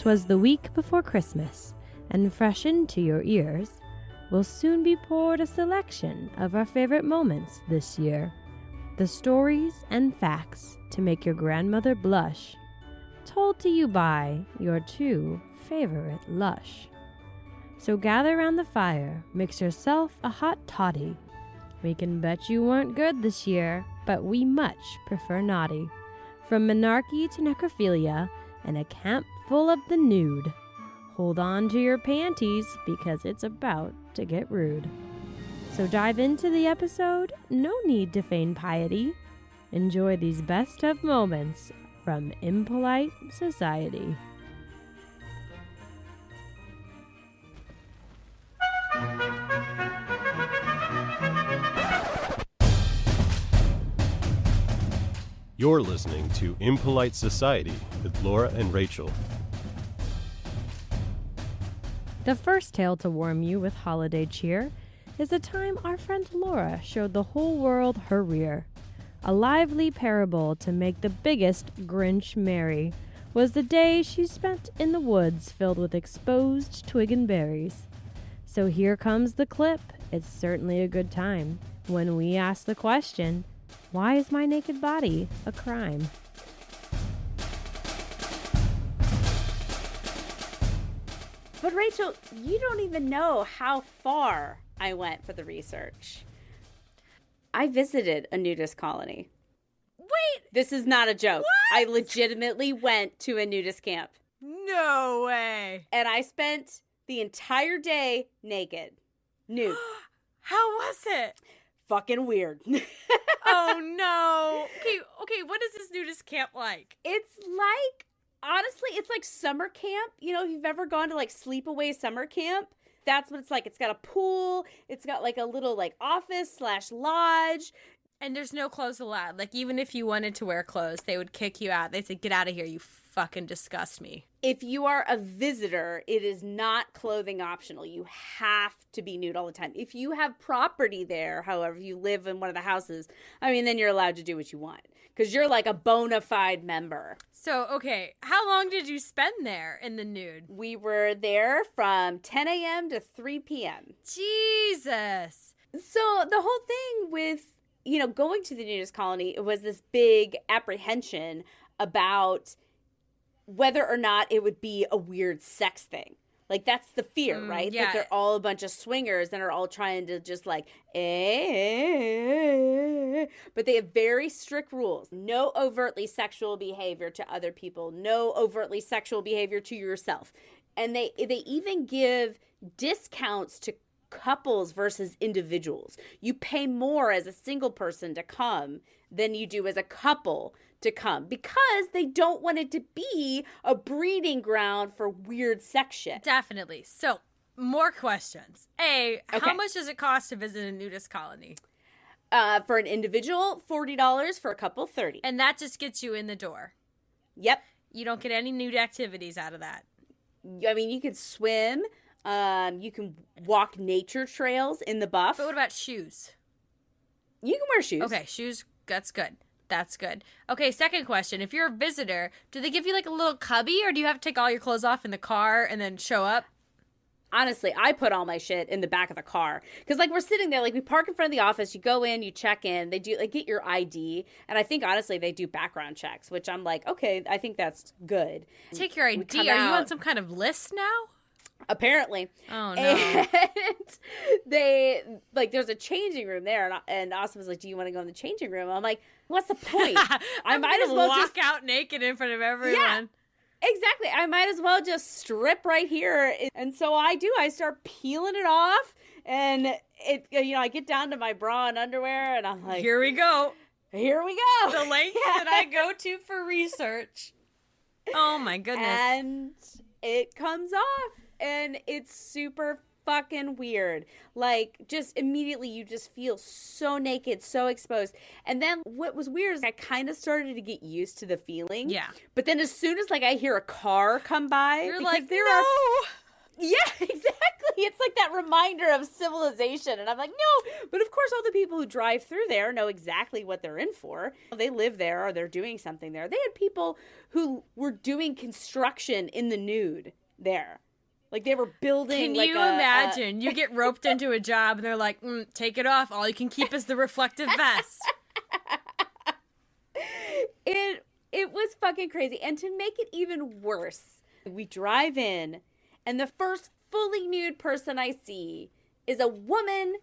'Twas the week before Christmas, and fresh into your ears will soon be poured a selection of our favorite moments this year. The stories and facts to make your grandmother blush, told to you by your two favorite lush. So gather round the fire, mix yourself a hot tottie. We can bet you weren't good this year, but we much prefer naughty. From menarche to necrophilia, and a camp full of the nude. Hold on to your panties, because it's about to get rude. So dive into the episode, no need to feign piety. Enjoy these best of moments from Impolite Society. You're listening to Impolite Society with Laura and Rachel. The first tale to warm you with holiday cheer is the time our friend Laura showed the whole world her rear. A lively parable to make the biggest Grinch merry was the day she spent in the woods filled with exposed twig and berries. So here comes the clip. It's certainly a good time when we ask the question, why is my naked body a crime? But Rachel, you don't even know how far I went for the research. I visited a nudist colony. Wait! This is not a joke. What? I legitimately went to a nudist camp. No way. And I spent the entire day naked. Nude. How was it? Fucking weird. Oh no. Okay, what is this nudist camp like? It's like, honestly, it's like summer camp. You know, if you've ever gone to like sleepaway summer camp, that's what it's like. It's got a pool. It's got like a little like office / lodge. And there's no clothes allowed. Like, even if you wanted to wear clothes, they would kick you out. They'd say, get out of here, you fucking disgust me. If you are a visitor, it is not clothing optional. You have to be nude all the time. If you have property there, however, you live in one of the houses, I mean, then you're allowed to do what you want. Because you're like a bona fide member. So, okay, how long did you spend there in the nude? We were there from 10 a.m. to 3 p.m. Jesus. So the whole thing with, you know, going to the nudist colony, it was this big apprehension about whether or not it would be a weird sex thing. Like, that's the fear, right? Yeah. That they're all a bunch of swingers and are all trying to just like, But they have very strict rules. No overtly sexual behavior to other people. No overtly sexual behavior to yourself. And they even give discounts to couples versus individuals. You pay more as a single person to come than you do as a couple to come because they don't want it to be a breeding ground for weird sex shit. Definitely. So, more questions. Okay. How much does it cost to visit a nudist colony? For an individual, $40. For a couple, $30. And that just gets you in the door. Yep. You don't get any nude activities out of that. I mean, you can swim. You can walk nature trails in the buff. But what about shoes? You can wear shoes. Okay, shoes, that's good. That's good. Okay, second question. If you're a visitor, do they give you like a little cubby or do you have to take all your clothes off in the car and then show up? Honestly, I put all my shit in the back of the car. Because, like, we're sitting there, like, we park in front of the office. You go in, you check in. They do, like, get your ID. And I think, honestly, they do background checks, which I'm like, okay, I think that's good. Take your ID. Are you on some kind of list now? Apparently. Oh, no. And they, like, there's a changing room there. And Austin was like, do you want to go in the changing room? I'm like, what's the point? I might as well walk out naked in front of everyone. Yeah. Exactly. I might as well just strip right here. And so I do. I start peeling it off. And, I get down to my bra and underwear. And I'm like, here we go. Here we go. The lengths that I go to for research. Oh, my goodness. And it comes off. And it's super fucking weird. Like, just immediately you just feel so naked, so exposed. And then what was weird is I kind of started to get used to the feeling. Yeah. But then as soon as, like, I hear a car come by, you're because like, no! Yeah, exactly. It's like that reminder of civilization. And I'm like, no. But of course, all the people who drive through there know exactly what they're in for. They live there or they're doing something there. They had people who were doing construction in the nude there. Like they were building. Can you imagine? You get roped into a job and they're like, take it off. All you can keep is the reflective vest. It was fucking crazy. And to make it even worse, we drive in and the first fully nude person I see is a woman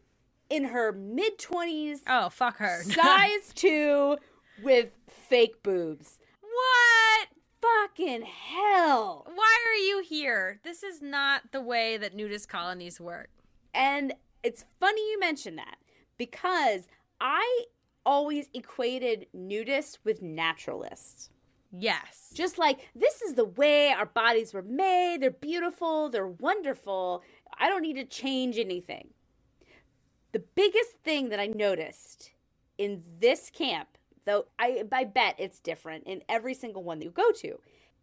in her mid-20s. Oh, fuck her. Size 2 with fake boobs. What? Fucking hell. Why are you here? This is not the way that nudist colonies work. And it's funny you mention that because I always equated nudist with naturalist. Yes. Just like, this is the way our bodies were made. They're beautiful. They're wonderful. I don't need to change anything. The biggest thing that I noticed in this camp, though I bet it's different in every single one that you go to,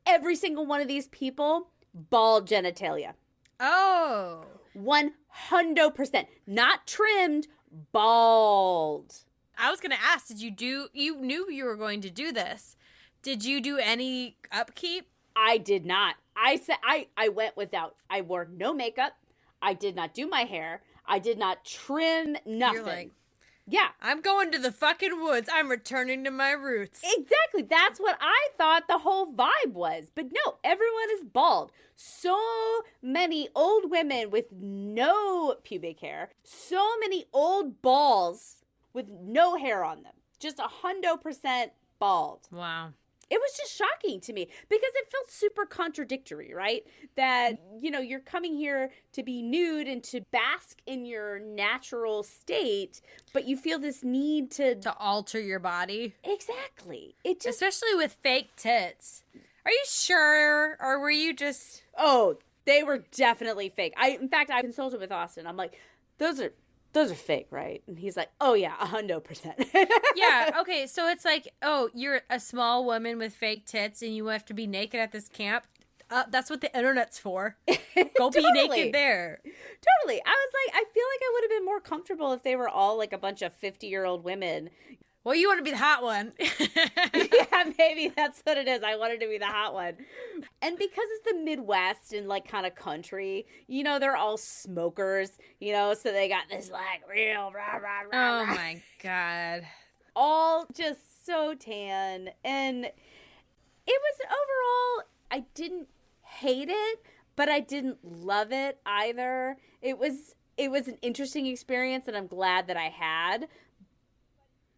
every single one of these people, bald genitalia. Oh. 100%. Not trimmed, bald. I was going to ask, you knew you were going to do this. Did you do any upkeep? I did not. I said I went without. I wore no makeup. I did not do my hair. I did not trim nothing. You're like, yeah. I'm going to the fucking woods. I'm returning to my roots. Exactly. That's what I thought the whole vibe was. But no, everyone is bald. So many old women with no pubic hair. So many old balls with no hair on them. Just 100% bald. Wow. It was just shocking to me because it felt super contradictory, right? That, you're coming here to be nude and to bask in your natural state, but you feel this need to alter your body. Exactly. It just, especially with fake tits. Are you sure? Or were you just... Oh, they were definitely fake. In fact, I consulted with Austin. I'm like, those are fake, right? And he's like, oh yeah, 100%. Yeah, okay, so it's like, oh, you're a small woman with fake tits and you have to be naked at this camp? That's what the internet's for. Go be naked there. Totally. I was like, I feel like I would have been more comfortable if they were all like a bunch of 50-year-old women. Well, you want to be the hot one. Yeah, maybe that's what it is. I wanted to be the hot one. And because it's the Midwest and like kind of country, they're all smokers, so they got this like real rah, rah, rah, oh rah. my God. All just so tan. And it was overall, I didn't hate it, but I didn't love it either. It was an interesting experience and I'm glad that I had.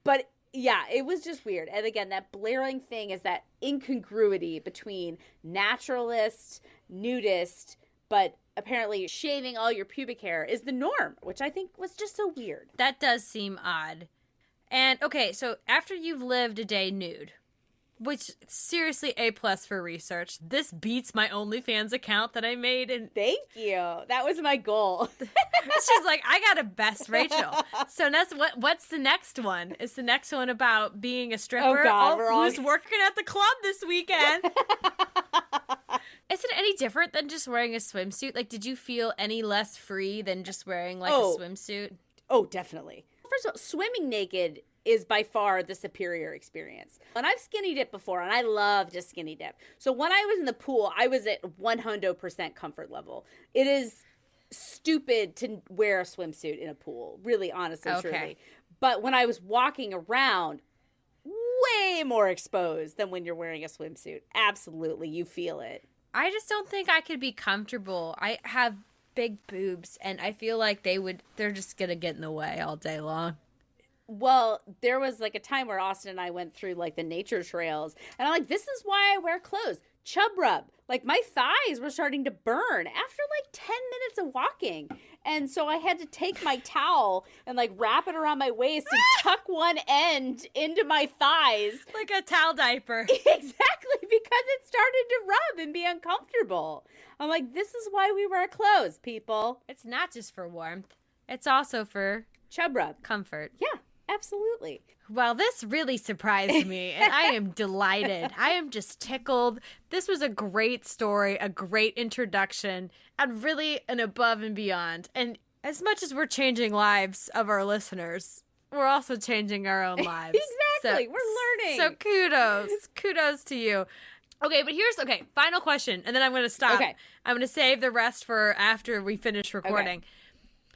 But yeah, it was just weird. And again, that blaring thing is that incongruity between naturalist, nudist, but apparently shaving all your pubic hair is the norm, which I think was just so weird. That does seem odd. And okay, so after you've lived a day nude, which seriously A+ for research, this beats my OnlyFans account that I made. And thank you. That was my goal. She's like, I got a best Rachel. So that's what's the next one? Is the next one about being a stripper? Oh God, who's working at the club this weekend? Is it any different than just wearing a swimsuit? Like, did you feel any less free than just wearing like a swimsuit? Oh, definitely. First of all, swimming naked is by far the superior experience. And I've skinny dipped before, and I love to skinny dip. So when I was in the pool, I was at 100% comfort level. It is stupid to wear a swimsuit in a pool, really, honestly, truly. But when I was walking around, way more exposed than when you're wearing a swimsuit. Absolutely, you feel it. I just don't think I could be comfortable. I have big boobs, and I feel like they're just gonna get in the way all day long. Well, there was like a time where Austin and I went through like the nature trails, and I'm like, this is why I wear clothes. Chub rub. Like my thighs were starting to burn after like 10 minutes of walking. And so I had to take my towel and like wrap it around my waist and tuck one end into my thighs. Like a towel diaper. Exactly, because it started to rub and be uncomfortable. I'm like, this is why we wear clothes, people. It's not just for warmth. It's also for chub rub. Comfort. Yeah. Absolutely. Well, this really surprised me, and I am delighted. I am just tickled. This was a great story, a great introduction, and really an above and beyond. And as much as we're changing lives of our listeners, we're also changing our own lives. Exactly. We're learning. So kudos. Kudos to you. Okay, but final question, and then I'm going to stop. Okay. I'm going to save the rest for after we finish recording. Okay.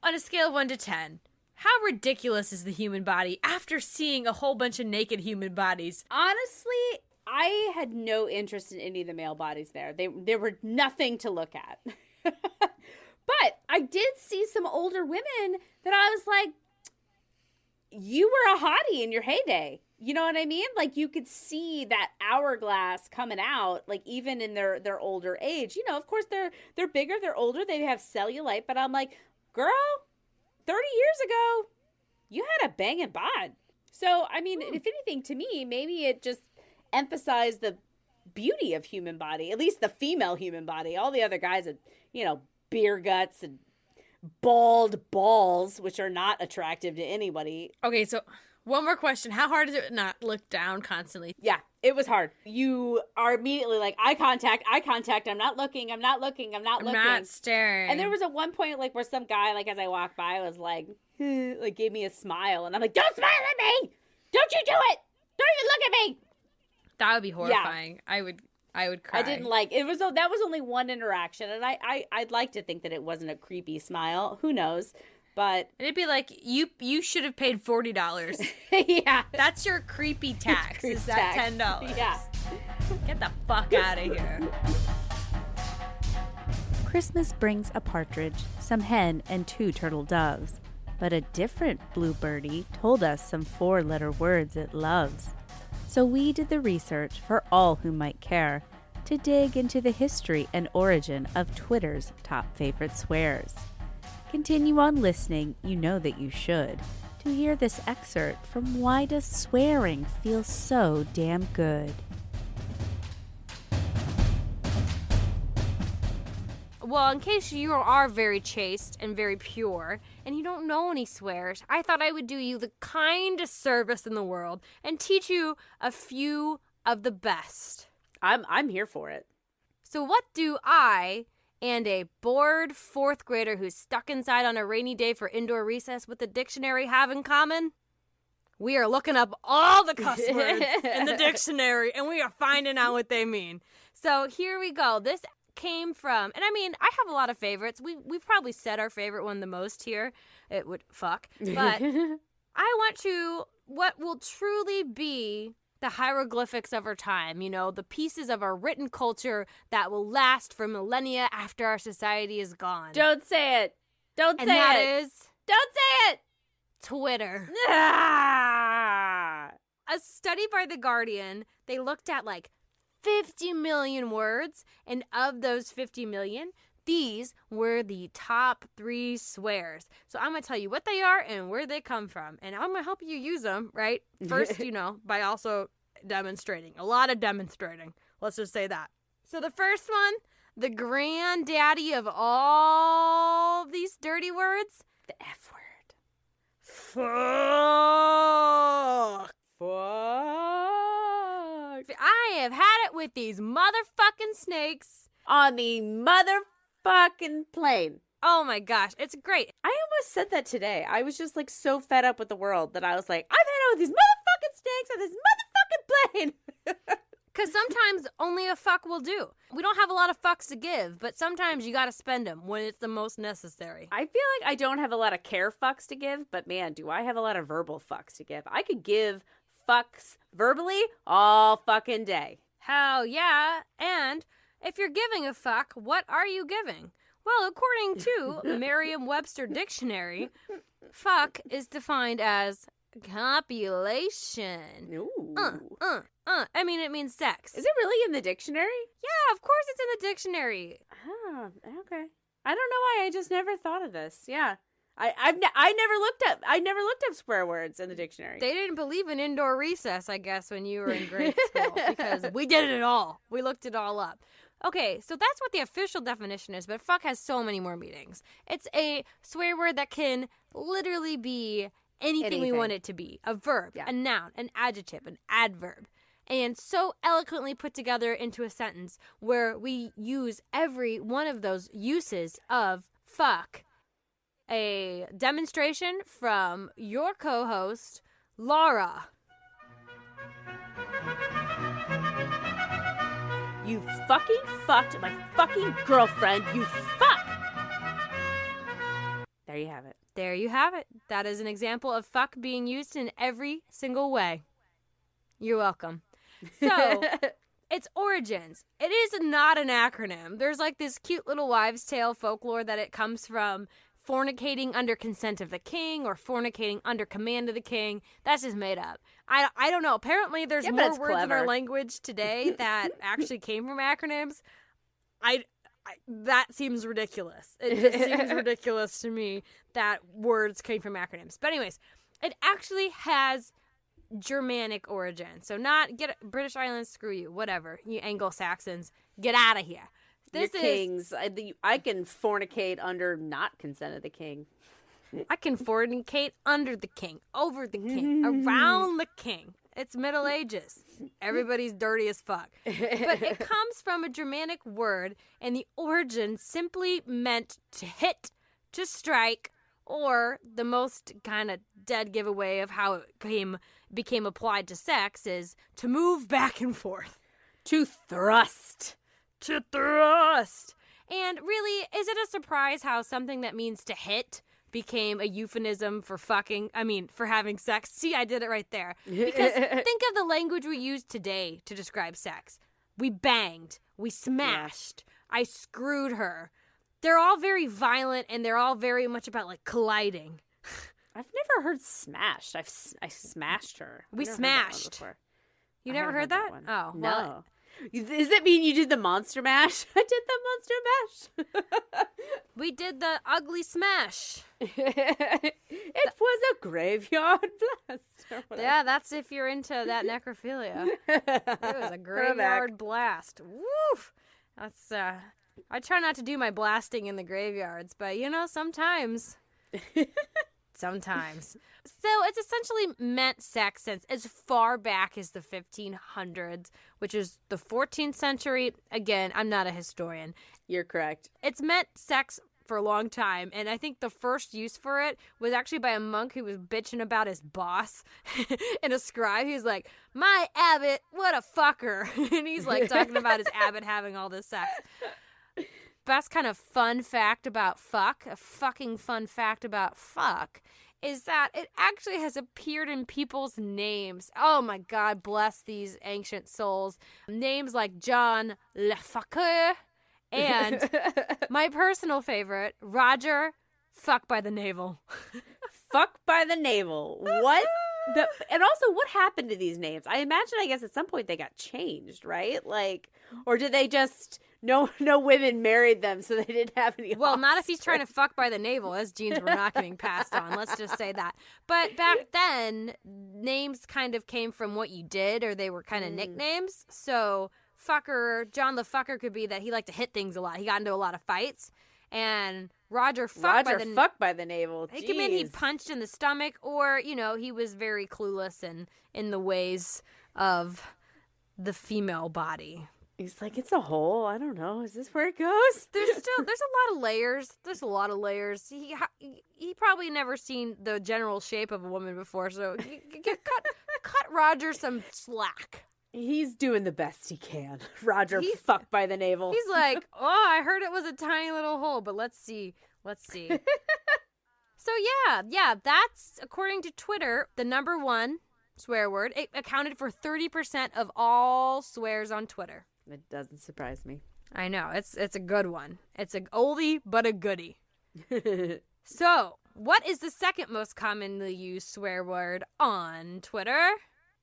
On a scale of 1 to 10, how ridiculous is the human body after seeing a whole bunch of naked human bodies? Honestly, I had no interest in any of the male bodies there. They were nothing to look at. But I did see some older women that I was like, you were a hottie in your heyday. You know what I mean? Like, you could see that hourglass coming out, like, even in their older age. You know, of course, they're bigger, they're older, they have cellulite. But I'm like, girl, 30 years ago, you had a banging bod. So, I mean, if anything, to me, maybe it just emphasized the beauty of human body, at least the female human body. All the other guys had, beer guts and bald balls, which are not attractive to anybody. Okay, so one more question. How hard is it not look down constantly? Yeah, it was hard. You are immediately like, eye contact. I'm not looking. I'm not staring. And there was at one point, like, where some guy, like, as I walked by, was like, like, gave me a smile. And I'm like, don't smile at me. Don't you do it. Don't even look at me. That would be horrifying. Yeah. I would cry. I didn't like it. That was only one interaction. And I'd like to think that it wasn't a creepy smile. Who knows? But it'd be like, you should have paid $40. Yeah. That's your creepy tax. Is that $10? Yeah. Get the fuck out of here. Christmas brings a partridge, some hen, and 2 turtle doves. But a different bluebirdie told us some 4-letter words it loves. So we did the research for all who might care to dig into the history and origin of Twitter's top favorite swears. Continue on listening, you know that you should, to hear this excerpt from Why Does Swearing Feel So Damn Good? Well, in case you are very chaste and very pure, and you don't know any swears, I thought I would do you the kindest service in the world and teach you a few of the best. I'm here for it. So what do I and a bored 4th grader who's stuck inside on a rainy day for indoor recess with the dictionary have in common? We are looking up all the cuss words in the dictionary, and we are finding out what they mean. So here we go. This came from, and I mean, I have a lot of favorites. We've probably said our favorite one the most here. It would fuck. But I went to what will truly be the hieroglyphics of our time, the pieces of our written culture that will last for millennia after our society is gone. Don't say it. Don't say it. And that is... Don't say it. Twitter. Ah! A study by The Guardian, they looked at 50 million words, and of those 50 million, these were the top 3 swears. So I'm going to tell you what they are and where they come from, and I'm going to help you use them, right? First, by also demonstrating. A lot of demonstrating. Let's just say that. So the first one, the granddaddy of all these dirty words, The F word. Fuck. Fuck. I have had it with these motherfucking snakes On the motherfucking plane. Oh my gosh, it's great. I almost said that today. I was just so fed up with the world that I was like, I've had it with these motherfucking snakes on this motherfucking plane. Because sometimes only a fuck will do. We don't have a lot of fucks to give, but sometimes you gotta spend them when it's the most necessary. I feel like I don't have a lot of care fucks to give, but man, do I have a lot of verbal fucks to give. I could give fucks verbally all fucking day. Hell yeah. And if you're giving a fuck, what are you giving? Well, according to Merriam-Webster Dictionary, fuck is defined as copulation. Ooh. I mean, it means sex. Is it really in the dictionary? Yeah, of course it's in the dictionary. Oh, okay. I don't know why I just never thought of this. Yeah. I never looked up swear words in the dictionary. They didn't believe in indoor recess, I guess, when you were in grade school, because we did it all. We looked it all up. Okay, so that's what the official definition is, but fuck has so many more meanings. It's a swear word that can literally be anything we Anything. want it to be. A verb, Yeah. a noun, an adjective, an adverb. And so eloquently put together into a sentence where we use every one of those uses of fuck. A demonstration from your co-host, Laura. You fucking fucked my fucking girlfriend, you fuck! There you have it. There you have it. That is an example of fuck being used in every single way. You're welcome. So, its origins. It is not an acronym. There's like this cute little wives' tale folklore that it comes from fornicating under consent of the king or fornicating under command of the king. That's just made up. I don't know. Apparently, there's Yeah, but more it's words in our clever. language today that actually came from acronyms. That seems ridiculous. It just seems ridiculous to me that words came from acronyms. But anyways, it actually has Germanic origin. So not get British Islands, screw you, whatever. You Anglo-Saxons, get out of here. This Your is kings. I can fornicate under not consent of the king. I can fornicate under the king, over the king, around the king. It's Middle Ages. Everybody's dirty as fuck. But it comes from a Germanic word, and the origin simply meant to hit, to strike, or the most kind of dead giveaway of how it became applied to sex is to move back and forth. To thrust. To thrust. And really, is it a surprise how something that means to hit became a euphemism for for having sex? See, I did it right there. Because think of the language we use today to describe sex. We banged. We smashed. I screwed her. They're all very violent, and they're all very much about, like, colliding. I've never heard smashed. I smashed her. We I've never heard that one smashed. before. You I never haven't heard that? one. Oh, no. well, Does that mean you did the monster mash? I did the monster mash. we did the ugly smash. It was a graveyard blast. or whatever. Yeah, that's if you're into that necrophilia. It was a graveyard blast. Woof. That's I try not to do my blasting in the graveyards, but sometimes. Sometimes. So it's essentially meant sex since as far back as the 1500s, which is the 14th century. Again, I'm not a historian. You're correct. It's meant sex for a long time, and I think the first use for it was actually by a monk who was bitching about his boss and a scribe. He was like, "My abbot, what a fucker." And he's like talking about his abbot having all this sex. Best kind of fun fact about fuck, a fucking fun fact about fuck, is that it actually has appeared in people's names. Oh my God, bless these ancient souls. Names like John Le Fucker and my personal favorite, Roger Fuck by the Navel. Fuck by the navel. What? And also, what happened to these names? I imagine, I guess, at some point they got changed, right? Like, or did they just no women married them, so they didn't have any? Well, not if he's offspring? trying to fuck by the navel. His genes were not getting passed on. Let's just say that. But back then, names kind of came from what you did, or they were kind of nicknames. So, fucker, John the Fucker could be that he liked to hit things a lot. He got into a lot of fights. And Roger Fuck by the navel. It could mean he Jeez. punched in the stomach, or, he was very clueless in the ways of the female body. He's like, it's a hole. I don't know. Is this where it goes? There's a lot of layers. There's a lot of layers. He probably never seen the general shape of a woman before, so cut Roger some slack. He's doing the best he can. Roger Fuck by the navel. He's like, oh, I heard it was a tiny little hole, but let's see. So yeah, that's, according to Twitter, the number one swear word. It accounted for 30% of all swears on Twitter. It doesn't surprise me. I know, it's a good one. It's an oldie, but a goodie. So, what is the second most commonly used swear word on Twitter?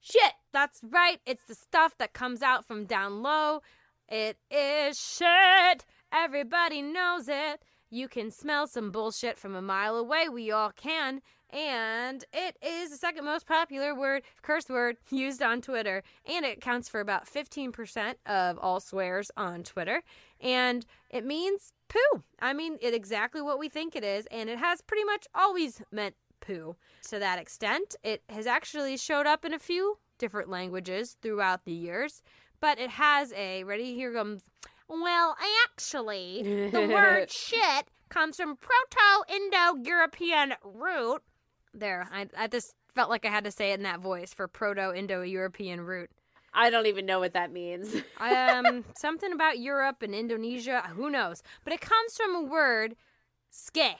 Shit. That's right. It's the stuff that comes out from down low. It is shit. Everybody knows it. You can smell some bullshit from a mile away. We all can. And it is the second most popular curse word used on Twitter. And it accounts for about 15% of all swears on Twitter. And it means poo. I mean, it's exactly what we think it is. And it has pretty much always meant poo. To that extent, it has actually showed up in a few different languages throughout the years, but it has a, ready, here comes, well, actually, the word shit comes from Proto-Indo-European root. There, I just felt like I had to say it in that voice for Proto-Indo-European root. I don't even know what that means. Something about Europe and Indonesia, who knows? But it comes from a word, ske.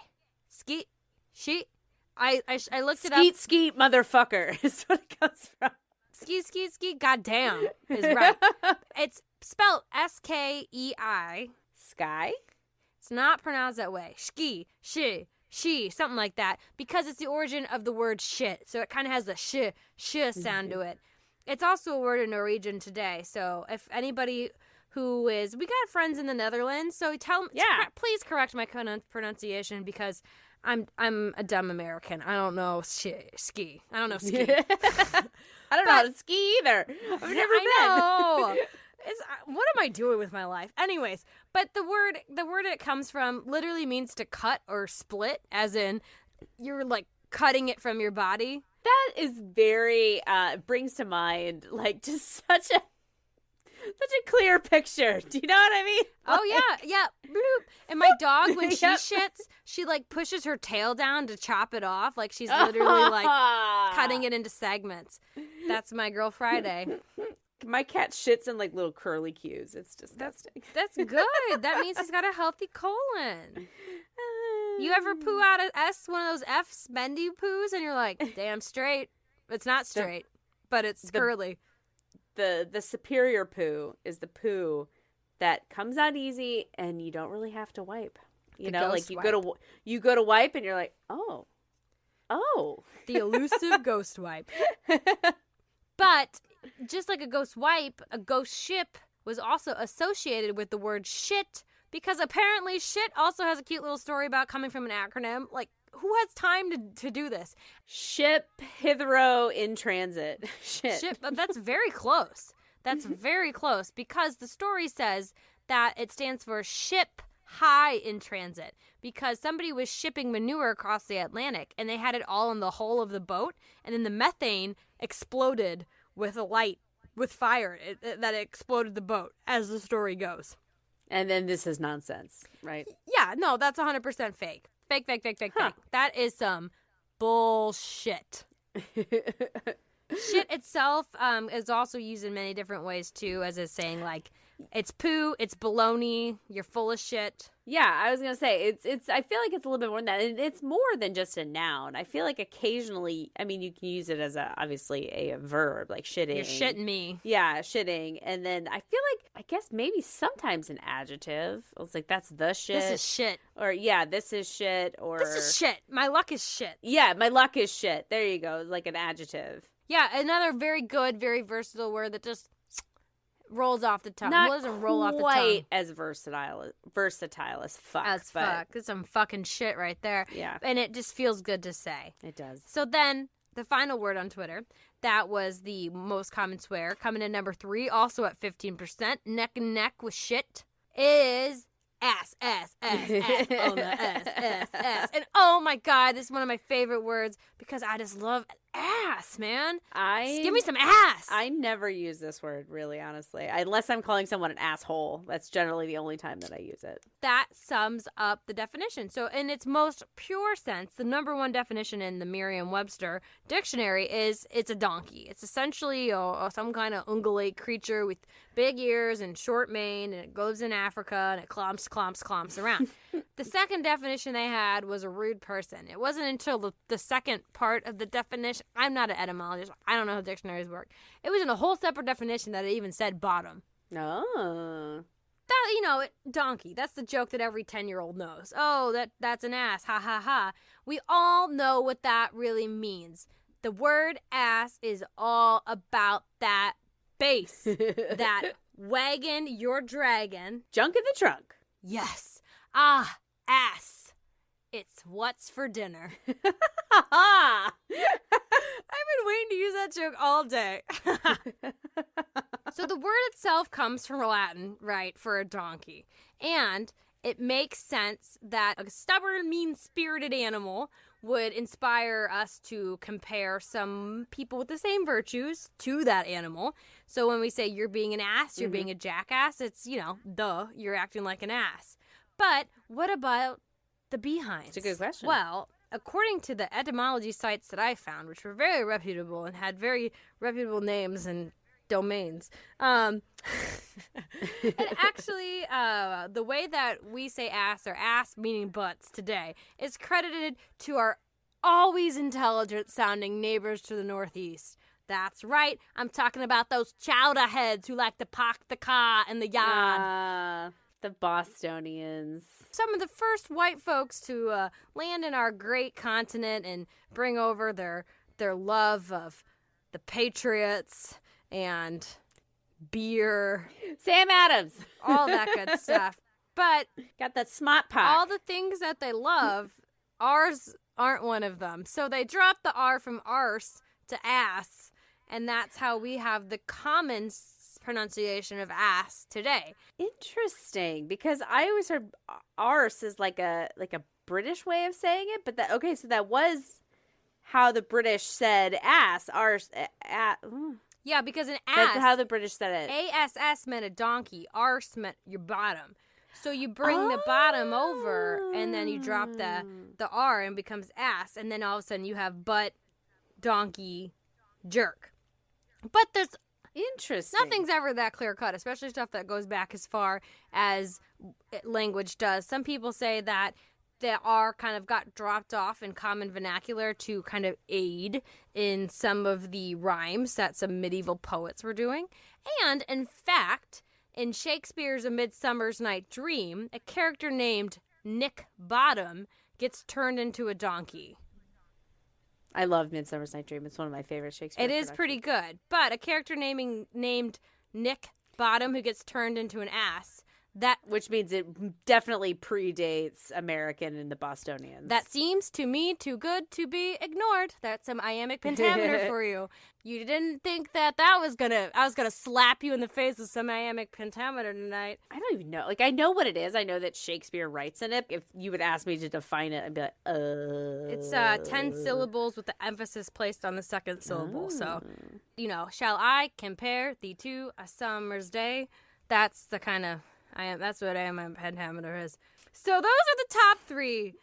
Ski, she. I looked it up. Skeet, motherfucker is what it comes from. Ski, goddamn, is right. It's spelled S-K-E-I. Sky? It's not pronounced that way. Ski, she, something like that. Because it's the origin of the word shit. So it kind of has the sh sound to it. It's also a word in Norwegian today. So if anybody who is, we got friends in the Netherlands, so please correct my pronunciation because I'm a dumb American. I don't know ski. I don't know ski. I don't know how to ski either. I've never been. I know. What am I doing with my life? Anyways, but the word it comes from literally means to cut or split, as in you're like cutting it from your body. That is very brings to mind like just such a clear picture. Do you know what I mean? Oh yeah. Bloop. And my dog, when she shits, she like pushes her tail down to chop it off, like she's literally like cutting it into segments. That's my girl Friday. My cat shits in like little curly cues. It's disgusting. That's good. That means he's got a healthy colon. You ever poo out an S, one of those F's, bendy poos, and you're like, damn straight. It's not straight, but it's curly. The superior poo is the poo that comes out easy and you don't really have to wipe. You know, like you go to wipe and you're like, oh. The elusive ghost wipe. But just like a ghost wipe, a ghost ship was also associated with the word shit because apparently shit also has a cute little story about coming from an acronym. Like, who has time to do this? Ship hitherto in transit. Ship, that's very close. That's very close because the story says that it stands for ship high in transit because somebody was shipping manure across the Atlantic and they had it all in the hull of the boat and then the methane exploded with a light, with fire, that exploded the boat, as the story goes. And then this is nonsense, right? Yeah, no, that's 100% fake. Fake. That is some bullshit. Shit itself is also used in many different ways, too, as a saying, like, it's poo, it's baloney, you're full of shit. Yeah, I was going to say, it's. I feel like it's a little bit more than that. And it's more than just a noun. I feel like occasionally, I mean, you can use it as obviously a verb, like shitting. You're shitting me. Yeah, shitting. And then I feel like, I guess maybe sometimes an adjective. It's like, that's the shit. This is shit. Or, yeah, this is shit. Or this is shit. My luck is shit. Yeah, my luck is shit. There you go. Like an adjective. Yeah, another very good, very versatile word that just rolls off the tongue. Not doesn't roll off the tongue. Quite as versatile as fuck. Fuck. It's some fucking shit right there. Yeah. And it just feels good to say. It does. So then, the final word on Twitter, that was the most common swear, coming in number 3, also at 15%, neck and neck with shit, is ass. On the ass. And oh my God, this is one of my favorite words because I just love ass, man. Give me some ass. I never use this word, really, honestly. Unless I'm calling someone an asshole. That's generally the only time that I use it. That sums up the definition. So in its most pure sense, the number one definition in the Merriam-Webster dictionary is it's a donkey. It's essentially some kind of ungulate creature with big ears and short mane, and it goes in Africa, and it clomps around. The second definition they had was a rude person. It wasn't until the second part of the definition. I'm not an etymologist. I don't know how dictionaries work. It was in a whole separate definition that it even said bottom. Oh. That, donkey. That's the joke that every 10-year-old knows. Oh, that's an ass. Ha, ha, ha. We all know what that really means. The word ass is all about that bass. That wagon you're dragging. Junk in the trunk. Yes. Ah, ass. It's what's for dinner. I've been waiting to use that joke all day. So the word itself comes from Latin, right, for a donkey. And it makes sense that a stubborn, mean-spirited animal would inspire us to compare some people with the same virtues to that animal. So when we say you're being an ass, you're being a jackass, it's, you're acting like an ass. But what about the behinds? It's a good question. Well, according to the etymology sites that I found, which were very reputable and had very reputable names and domains, and actually, the way that we say ass, or ass meaning butts today, is credited to our always intelligent sounding neighbors to the northeast. That's right, I'm talking about those chowder heads who like to park the car in the yard. The Bostonians. Some of the first white folks to land in our great continent and bring over their love of the Patriots and beer. Sam Adams. All that good stuff. But got that smart pot. all the things that they love, ours aren't one of them. So they dropped the R from arse to ass, and that's how we have the common pronunciation of ass today. Interesting, because I always heard arse is like a British way of saying it, but so that was how the British said ass. Arse. Yeah, because an ass. That's how the British said it. ASS meant a donkey. Arse meant your bottom. So you bring the bottom over, and then you drop the R, and it becomes ass, and then all of a sudden you have butt, donkey, jerk. But there's Interesting. nothing's ever that clear cut, especially stuff that goes back as far as language does. Some people say that the R kind of got dropped off in common vernacular to kind of aid in some of the rhymes that some medieval poets were doing. And, in fact, in Shakespeare's A Midsummer's Night Dream, a character named Nick Bottom gets turned into a donkey. I love Midsummer's Night Dream. It's one of my favorite Shakespeare It is pretty good. But a character named Nick Bottom who gets turned into an ass, which means it definitely predates American and the Bostonians. That seems to me too good to be ignored. That's some iambic pentameter for you. You didn't think that I was gonna slap you in the face with some iambic pentameter tonight. I don't even know. Like, I know what it is. I know that Shakespeare writes in it. If you would ask me to define it, I'd be like, It's 10 syllables with the emphasis placed on the second syllable. So, shall I compare thee to a summer's day? That's the kind of... that's what iambic pentameter is. So those are the top three.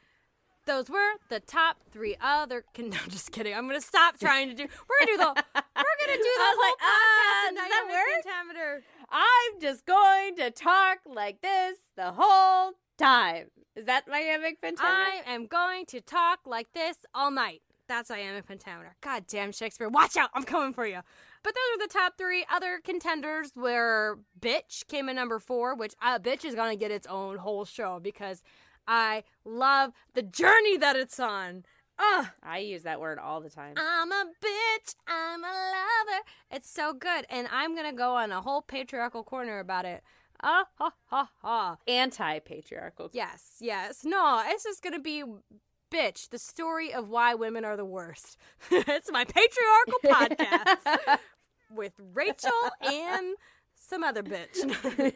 Those were the top three other... No, just kidding. I'm going to stop trying to do... We're going to do the whole podcast in iambic pentameter. I'm just going to talk like this the whole time. Is that my iambic pentameter? I am going to talk like this all night. That's iambic pentameter. God damn, Shakespeare. Watch out. I'm coming for you. But those are the top three. Other contenders where Bitch came in number 4, which Bitch is going to get its own whole show because I love the journey that it's on. I use that word all the time. I'm a bitch. I'm a lover. It's so good. And I'm going to go on a whole patriarchal corner about it. Ha, ha, ha. Anti-patriarchal. Yes. No, it's just going to be... Bitch, the story of why women are the worst. It's my patriarchal podcast with Rachel and some other bitch.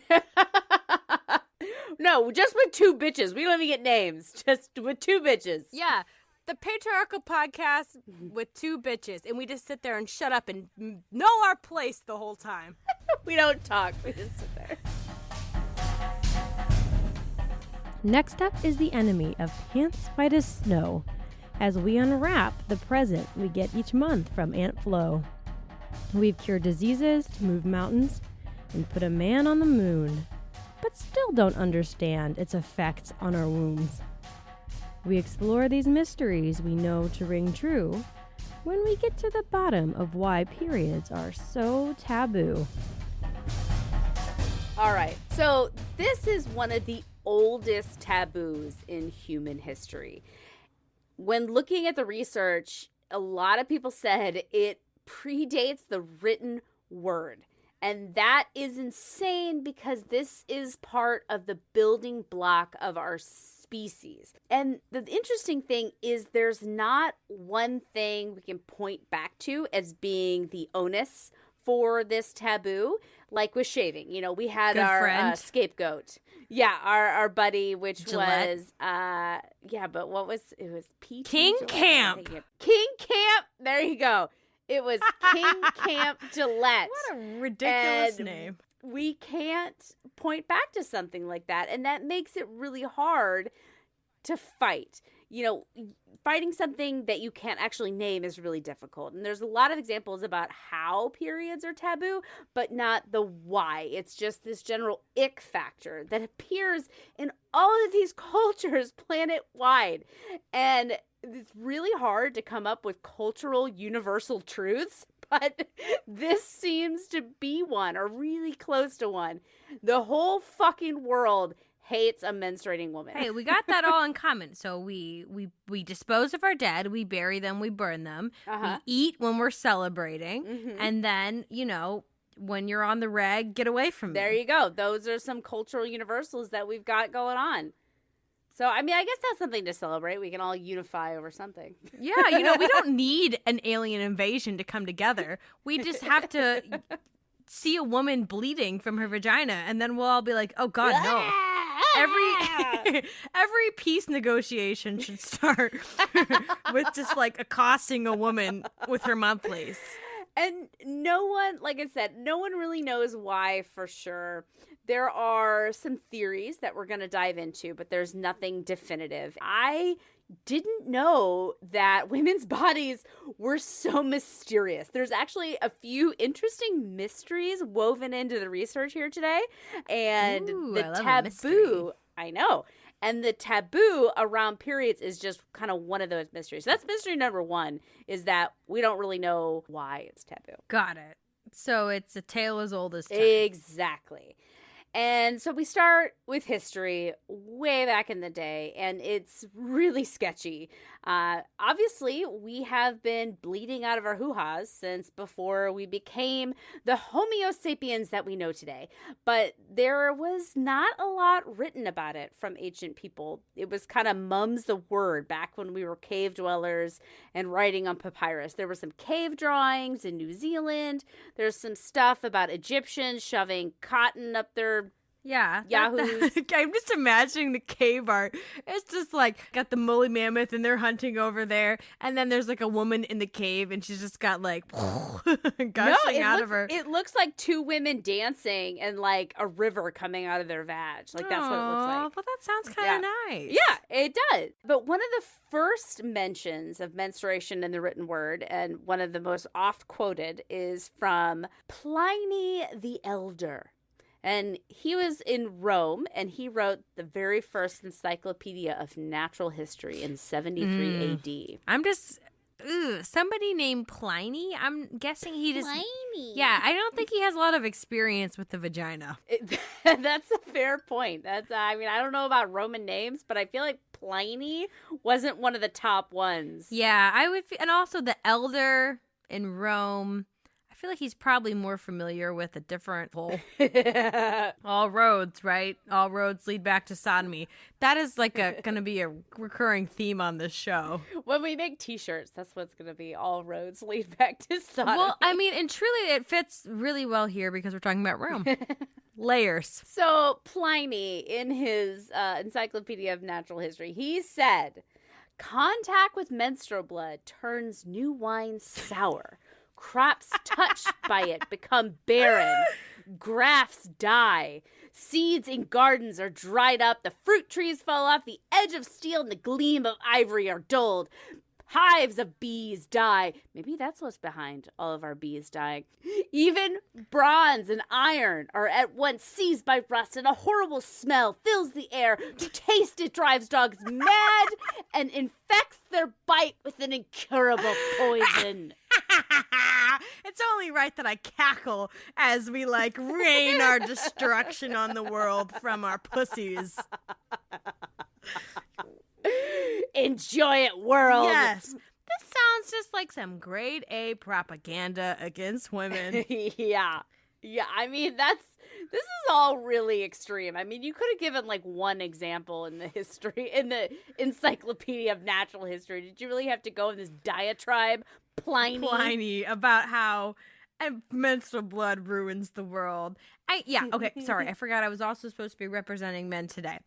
No, just with 2 bitches. We don't even get names. Just with 2 bitches. Yeah, the patriarchal podcast with 2 bitches. And we just sit there and shut up and know our place the whole time. We don't talk. We just sit there. Next up is the enemy of pants white as snow, as we unwrap the present we get each month from Aunt Flo. We've cured diseases, moved mountains, and put a man on the moon, but still don't understand its effects on our wombs. We explore these mysteries we know to ring true when we get to the bottom of why periods are so taboo. All right, so this is one of the oldest taboos in human history. When looking at the research, a lot of people said it predates the written word. And that is insane because this is part of the building block of our species. And the interesting thing is there's not one thing we can point back to as being the onus for this taboo. like with shaving. We had Good our friend. scapegoat. Yeah, our buddy, which Gillette. was, but what was, it was PT? King Gillette. Camp. King Camp. There you go. It was King Camp Gillette. What a ridiculous And name. we can't point back to something like that. And that makes it really hard to fight. Fighting something that you can't actually name is really difficult. And there's a lot of examples about how periods are taboo, but not the why. It's just this general ick factor that appears in all of these cultures planet-wide. And it's really hard to come up with cultural universal truths, but this seems to be one, or really close to one. The whole fucking world hates a menstruating woman. Hey, we got that all in common. So we dispose of our dead, we bury them, we burn them, Uh-huh. we eat when we're celebrating, Mhm. and then, when you're on the reg, get away from me. There you go. Those are some cultural universals that we've got going on. So, I guess that's something to celebrate. We can all unify over something. Yeah, we don't need an alien invasion to come together. We just have to see a woman bleeding from her vagina, and then we'll all be like, oh, God, no. Every peace negotiation should start with just like accosting a woman with her monthlies. And no one, like I said, no one really knows why for sure. There are some theories that we're going to dive into, but there's nothing definitive. I didn't know that women's bodies were so mysterious. There's actually a few interesting mysteries woven into the research here today. And Ooh, the I love a mystery. taboo, I know. And the taboo around periods is just kind of one of those mysteries. That's mystery number one, is that we don't really know why it's taboo. Got it. So it's a tale as old as time. Exactly. And so we start with history way back in the day, and it's really sketchy. Obviously, we have been bleeding out of our hoo-has since before we became the Homo sapiens that we know today. But there was not a lot written about it from ancient people. It was kind of mum's the word back when we were cave dwellers and writing on papyrus. There were some cave drawings in New Zealand. There's some stuff about Egyptians shoving cotton up their Yeah. Yahoos. I'm just imagining the cave art. It's just like got the woolly mammoth and they're hunting over there. And then there's like a woman in the cave and she's just got like gushing out of her. It looks like two women dancing and like a river coming out of their vag. Like that's what it looks Aw, like. Well, that sounds kind of nice. Yeah, it does. But one of the first mentions of menstruation in the written word, and one of the most oft quoted, is from Pliny the Elder. And he was in Rome, and he wrote the very first encyclopedia of natural history in 73 AD. I'm just, somebody named Pliny. I'm guessing he just. Pliny. Yeah, I don't think he has a lot of experience with the vagina. That's a fair point. That's I don't know about Roman names, but I feel like Pliny wasn't one of the top ones. Yeah, I would, and also the elder in Rome. I feel like he's probably more familiar with a different whole. All roads, right? All roads lead back to sodomy. That is like going to be a recurring theme on this show. When we make t-shirts, that's what's going to be. All roads lead back to sodomy. Well, and truly it fits really well here because we're talking about Rome. Layers. So Pliny, in his Encyclopedia of Natural History, he said, contact with menstrual blood turns new wine sour. Crops touched by it become barren. Grafts die. Seeds in gardens are dried up. The fruit trees fall off. The edge of steel and the gleam of ivory are dulled. Hives of bees die. Maybe that's what's behind all of our bees dying. Even bronze and iron are at once seized by rust, and a horrible smell fills the air. To taste it drives dogs mad and infects their bite with an incurable poison. It's only right that I cackle as we rain our destruction on the world from our pussies. Enjoy it, world. Yes. This sounds just like some grade A propaganda against women. Yeah. This is all really extreme. You could have given one example in the Encyclopedia of Natural History. Did you really have to go in this diatribe, Pliny? About how And menstrual blood ruins the world. Okay, sorry. I forgot I was also supposed to be representing men today.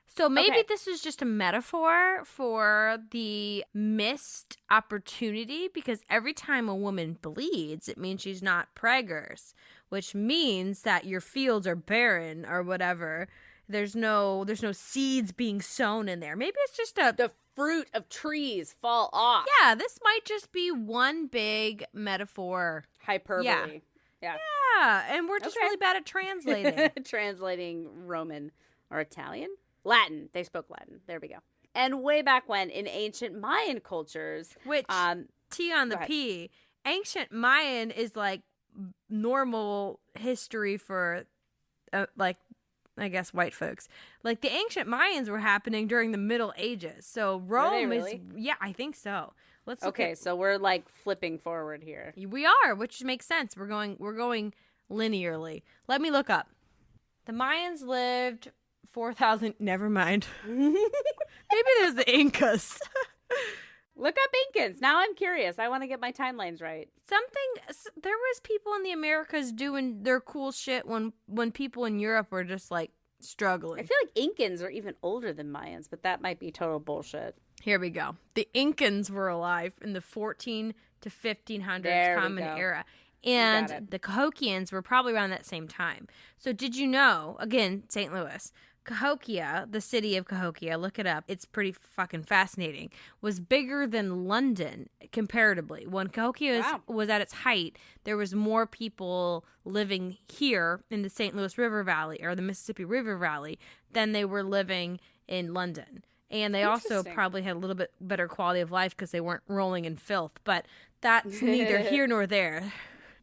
So maybe this is just a metaphor for the missed opportunity, because every time a woman bleeds, it means she's not preggers, which means that your fields are barren or whatever. There's no seeds being sown in there. Maybe it's just the fruit of trees fall off. Yeah, this might just be one big metaphor. Hyperbole. Yeah, and we're just really bad at translating. Translating Roman or Italian? Latin. They spoke Latin. There we go. And way back when, in ancient Mayan cultures, which T on the P, ancient Mayan is like normal history for I guess white folks. Like the ancient Mayans were happening during the Middle Ages. So Rome is I think so. Let's so we're like flipping forward here. We are, which makes sense. We're going linearly. Let me look up. The Mayans lived 4,000. Never mind. Maybe there's the Incas. Look up Incans. Now I'm curious. I want to get my timelines right. There was people in the Americas doing their cool shit when people in Europe were just like struggling. I feel like Incans are even older than Mayans, but that might be total bullshit. Here we go. The Incans were alive in the 14 to 1500s Common Era. And the Cahokians were probably around that same time. So did you know, again, St. Louis, Cahokia, the city of Cahokia, look it up. It's pretty fucking fascinating. Was bigger than London comparatively. When Cahokia was at its height, there was more people living here in the St. Louis River Valley or the Mississippi River Valley than they were living in London. And they also probably had a little bit better quality of life because they weren't rolling in filth. But that's neither here nor there.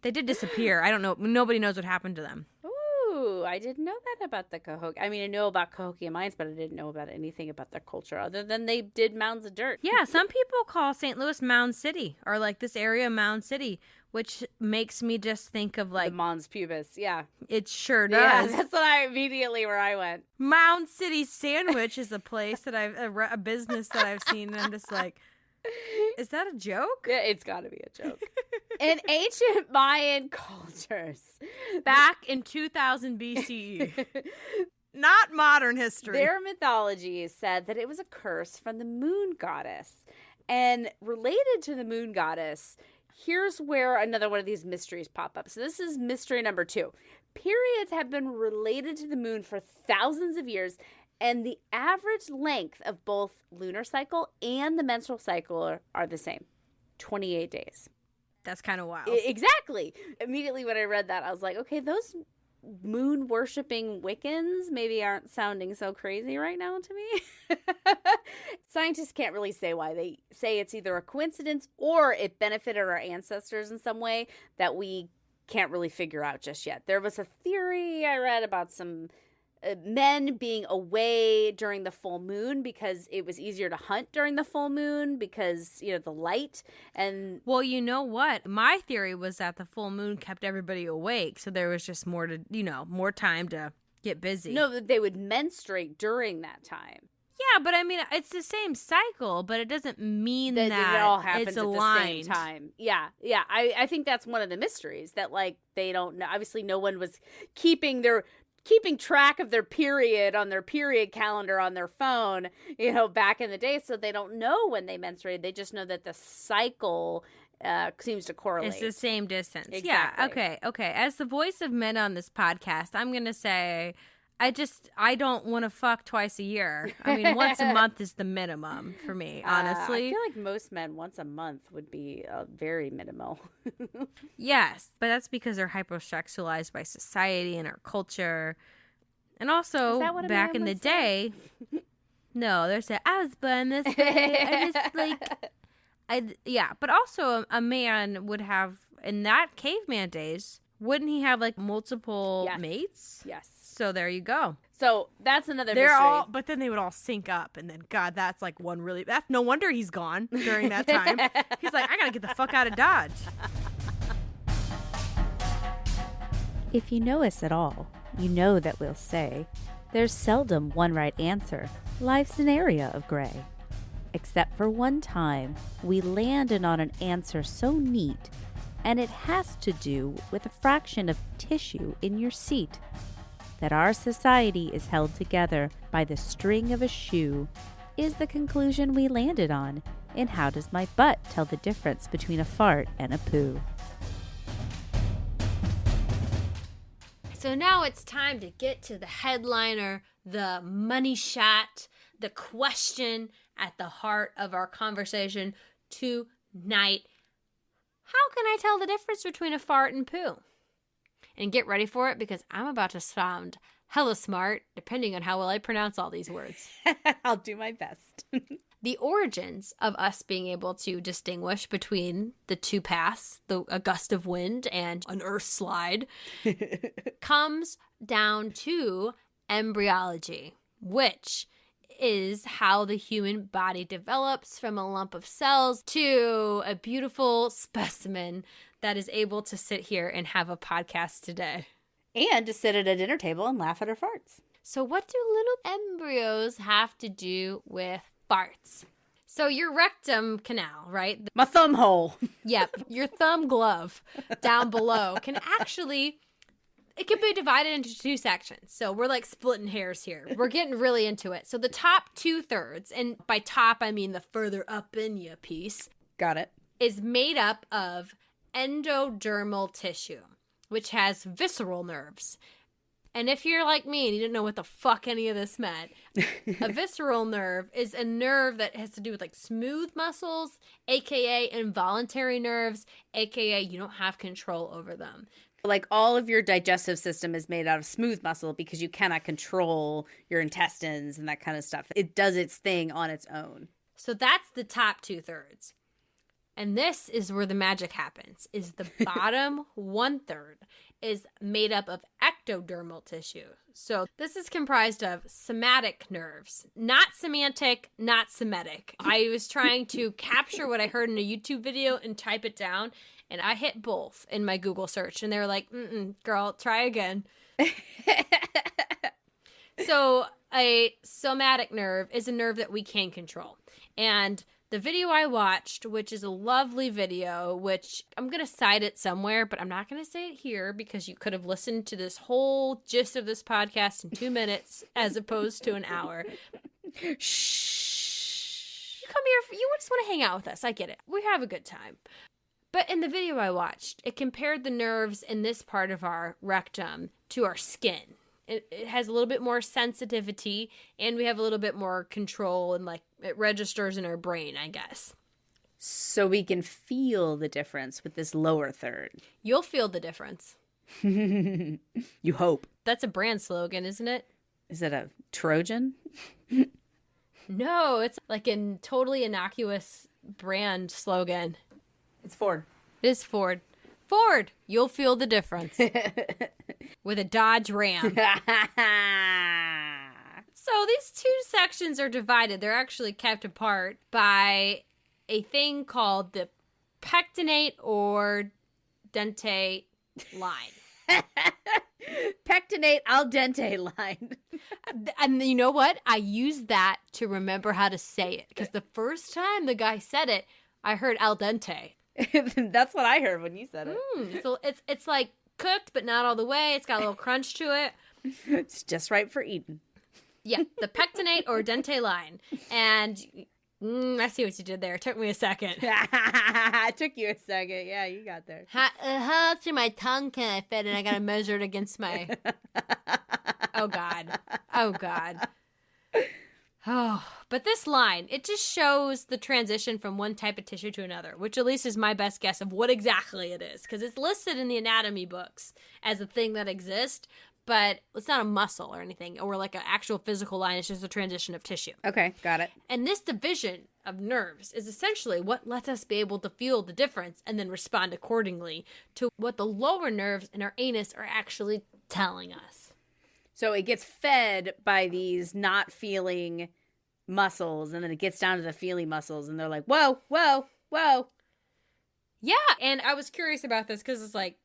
They did disappear. I don't know. Nobody knows what happened to them. Ooh, I didn't know that about the Cahokia. I mean, I know about Cahokia mines, but I didn't know about anything about their culture other than they did mounds of dirt. Yeah, some people call St. Louis Mound City, or like this area Mound City, which makes me just think of like the Mons Pubis. Yeah, it sure does. Yeah, that's where I went. Mound City Sandwich is a place that a business that I've seen, and I'm just like, is that a joke? Yeah, it's got to be a joke. In ancient Mayan cultures, back in 2000 BCE, not modern history, their mythology said that it was a curse from the moon goddess. And related to the moon goddess, here's where another one of these mysteries pop up. So this is mystery number 2. Periods have been related to the moon for thousands of years, and the average length of both lunar cycle and the menstrual cycle are the same, 28 days. That's kind of wild. Exactly. Immediately when I read that, I was like, okay, those moon-worshipping Wiccans maybe aren't sounding so crazy right now to me. Scientists can't really say why. They say it's either a coincidence or it benefited our ancestors in some way that we can't really figure out just yet. There was a theory I read about some men being away during the full moon because it was easier to hunt during the full moon because, the light. And well, you know what? My theory was that the full moon kept everybody awake, so there was just more time to get busy. No, that they would menstruate during that time. Yeah, but I mean, it's the same cycle, but it doesn't mean that it all happens it's at aligned. the same time. Yeah. I think that's one of the mysteries that, like, they don't know. Obviously, no one was keeping track of their period on their period calendar on their phone, back in the day, so they don't know when they menstruate. They just know that the cycle seems to correlate. It's the same distance. Exactly. Yeah, okay. As the voice of men on this podcast, I'm going to say I don't want to fuck twice a year. I mean, once a month is the minimum for me, honestly. I feel like most men once a month would be very minimal. Yes, but that's because they're hypersexualized by society and our culture. And also, back in the day, no, they're saying, I was born this way. I just but also a man would have, in that caveman days, wouldn't he have like multiple mates? Yes. So there you go. So that's another mystery. But then they would all sync up, and then God, that's like one really. That's no wonder he's gone during that time. He's like, I gotta get the fuck out of Dodge. If you know us at all, you know that we'll say, there's seldom one right answer. Life's an area of gray. Except for one time, we landed on an answer so neat, and it has to do with a fraction of tissue in your seat. That our society is held together by the string of a shoe is the conclusion we landed on in How Does My Butt Tell the Difference Between a Fart and a Poo? So now it's time to get to the headliner, the money shot, the question at the heart of our conversation tonight. How can I tell the difference between a fart and poo? And get ready for it, because I'm about to sound hella smart, depending on how well I pronounce all these words. I'll do my best. The origins of us being able to distinguish between the two paths, a gust of wind and an earth slide, comes down to embryology, which is how the human body develops from a lump of cells to a beautiful specimen that is able to sit here and have a podcast today. And to sit at a dinner table and laugh at her farts. So what do little embryos have to do with farts? So your rectum canal, right? My thumb hole. Yep, your thumb glove down below can actually, it can be divided into two sections. So we're like splitting hairs here. We're getting really into it. So the top 2/3, and by top I mean the further up in you piece. Got it. Is made up of endodermal tissue, which has visceral nerves. And if you're like me and you didn't know what the fuck any of this meant, a visceral nerve is a nerve that has to do with like smooth muscles, aka involuntary nerves, aka you don't have control over them. Like all of your digestive system is made out of smooth muscle because you cannot control your intestines and that kind of stuff. It does its thing on its own. So that's the top 2/3. And this is where the magic happens, is the bottom 1/3 is made up of ectodermal tissue. So this is comprised of somatic nerves, not semantic, not Semitic. I was trying to capture what I heard in a YouTube video and type it down, and I hit both in my Google search, and they were like, girl, try again. So a somatic nerve is a nerve that we can control. And the video I watched, which is a lovely video, which I'm going to cite it somewhere, but I'm not going to say it here because you could have listened to this whole gist of this podcast in 2 minutes as opposed to an hour. Shh. You come here, you just want to hang out with us. I get it. We have a good time. But in the video I watched, it compared the nerves in this part of our rectum to our skin. It has a little bit more sensitivity, and we have a little bit more control, and like it registers in our brain, I guess. So we can feel the difference with this lower third. You'll feel the difference. You hope. That's a brand slogan, isn't it? Is it a Trojan? No, it's like a totally innocuous brand slogan. It's Ford. It is Ford. Ford, you'll feel the difference. With a Dodge Ram. So these two sections are divided. They're actually kept apart by a thing called the pectinate or dentate line. Pectinate al dente line. And you know what? I used that to remember how to say it. Because the first time the guy said it, I heard al dente. That's what I heard when you said it. So it's like cooked, but not all the way. It's got a little crunch to it. It's just right for eating. Yeah, the pectinate or dentate line. And I see what you did there. It took me a second. It took you a second. Yeah, you got there. How to my tongue can I fit? And I got to measure it against my... Oh, God. Oh, God. Oh, but this line, it just shows the transition from one type of tissue to another, which at least is my best guess of what exactly it is, because it's listed in the anatomy books as a thing that exists, but it's not a muscle or anything, or like an actual physical line. It's just a transition of tissue. Okay, got it. And this division of nerves is essentially what lets us be able to feel the difference and then respond accordingly to what the lower nerves in our anus are actually telling us. So it gets fed by these not feeling muscles, and then it gets down to the feeling muscles, and they're like, whoa, whoa, whoa. Yeah, and I was curious about this because it's like,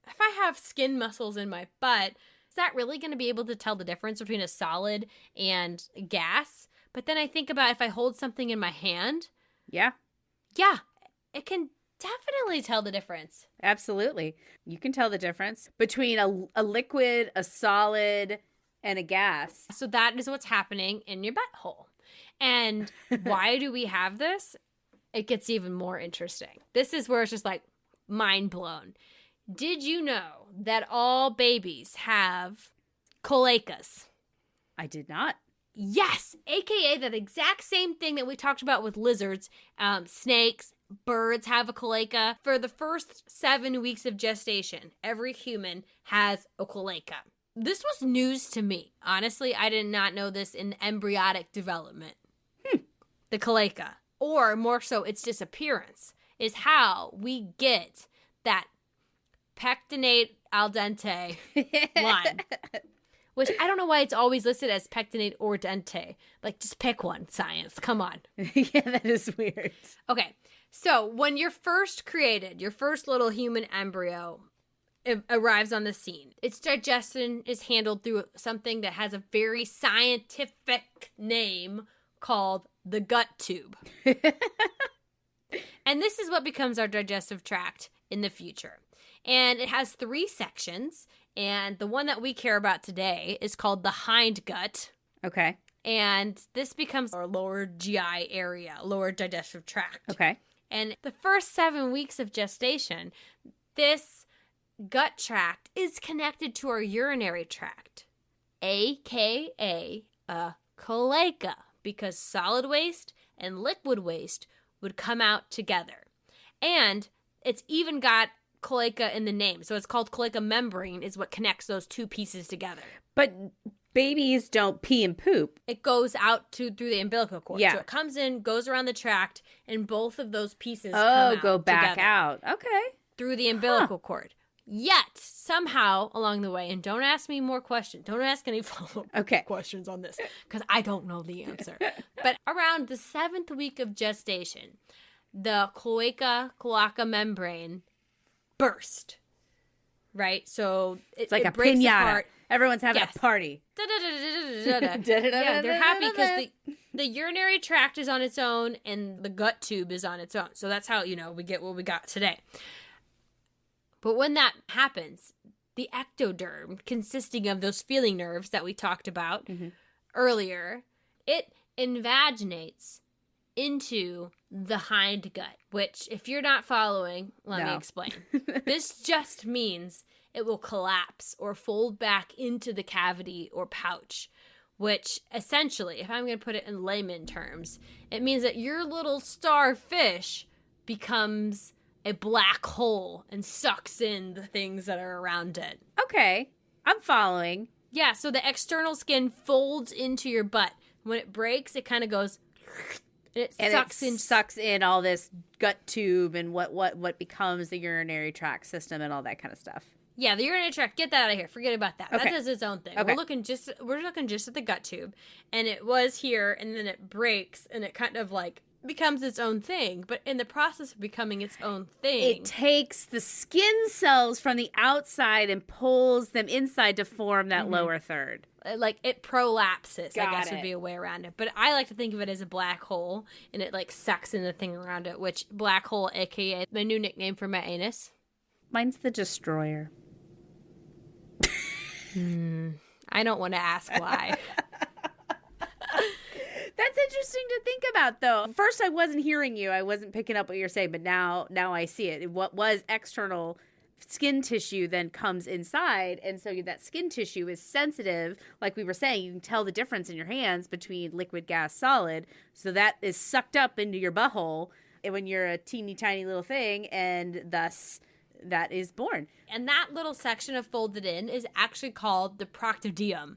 if I have skin muscles in my butt, is that really going to be able to tell the difference between a solid and gas? But then I think about if I hold something in my hand. Yeah. Yeah, it can definitely tell the difference. Absolutely. You can tell the difference between a liquid, a solid, and a gas. So that is what's happening in your butthole. And why do we have this? It gets even more interesting. This is where it's just like mind blown. Did you know that all babies have cloacas? I did not. Yes, aka that exact same thing that we talked about with lizards, snakes, birds have a cloaca. For the first 7 weeks of gestation, every human has a cloaca. This was news to me. Honestly, I did not know this in embryonic development. The cloaca, or more so its disappearance, is how we get that pectinate al dente line. Which I don't know why it's always listed as pectinate or dente. Like, just pick one, science. Come on. Yeah, that is weird. Okay, so when you're first created, your first little human embryo arrives on the scene. Its digestion is handled through something that has a very scientific name called the gut tube. And this is what becomes our digestive tract in the future. And it has 3 sections. And the one that we care about today is called the hindgut. Okay. And this becomes our lower GI area, lower digestive tract. Okay. And the first 7 weeks of gestation, this gut tract is connected to our urinary tract, aka a cloaca, because solid waste and liquid waste would come out together. And it's even got cloaca in the name. So it's called cloaca membrane is what connects those 2 pieces together. But babies don't pee and poop. It goes out through the umbilical cord. Yeah. So it comes in, goes around the tract, and both of those pieces come out go back together out. Okay. through the umbilical cord. Yet, somehow along the way, and don't ask me more questions. Don't ask any follow-up questions on this, because I don't know the answer. But around the 7th week of gestation, the cloaca membrane burst, right? So It's like it a breaks piñata. apart. Everyone's having Yes. a party. Yeah, they're happy because the urinary tract is on its own and the gut tube is on its own. So that's how, we get what we got today. But when that happens, the ectoderm, consisting of those feeling nerves that we talked about earlier, it invaginates into the hindgut, which, if you're not following, let me explain. This just means it will collapse or fold back into the cavity or pouch, which essentially, if I'm going to put it in layman terms, it means that your little starfish becomes a black hole and sucks in the things that are around it. Okay. I'm following. Yeah, so the external skin folds into your butt. When it breaks, it kind of goes... It sucks in all this gut tube and what becomes the urinary tract system and all that kind of stuff. Yeah, the urinary tract. Get that out of here. Forget about that. Okay. That does its own thing. Okay. We're looking just at the gut tube, and it was here, and then it breaks, and it kind of like becomes its own thing. But in the process of becoming its own thing, It takes the skin cells from the outside and pulls them inside to form that lower third. like it prolapses. I Got guess it. would be a way around it. But I like to think of it as a black hole, and it like sucks in the thing around it. Which black hole, aka my new nickname for my anus. Mine's the destroyer. I don't want to ask why. That's interesting to think about, though. First, I wasn't hearing you. I wasn't picking up what you're saying, but now I see it. What was external skin tissue then comes inside, and so that skin tissue is sensitive. Like we were saying, you can tell the difference in your hands between liquid, gas, solid. So that is sucked up into your butthole when you're a teeny tiny little thing, and thus that is born. And that little section of folded in is actually called the proctodeum.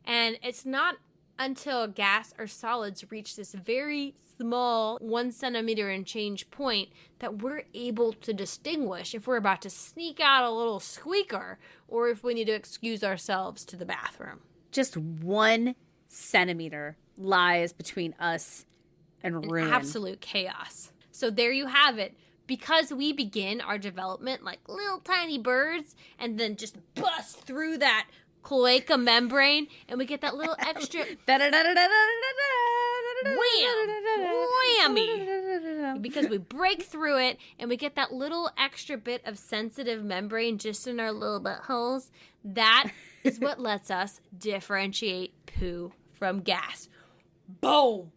And it's not until gas or solids reach this very small 1 centimeter and change point that we're able to distinguish if we're about to sneak out a little squeaker or if we need to excuse ourselves to the bathroom. Just 1 centimeter lies between us and ruin. Absolute chaos. So there you have it. Because we begin our development like little tiny birds and then just bust through that cloaca membrane and we get that little extra whammy. because we break through it and we get that little extra bit of sensitive membrane just in our little buttholes. That is what lets us differentiate poo from gas. Boom.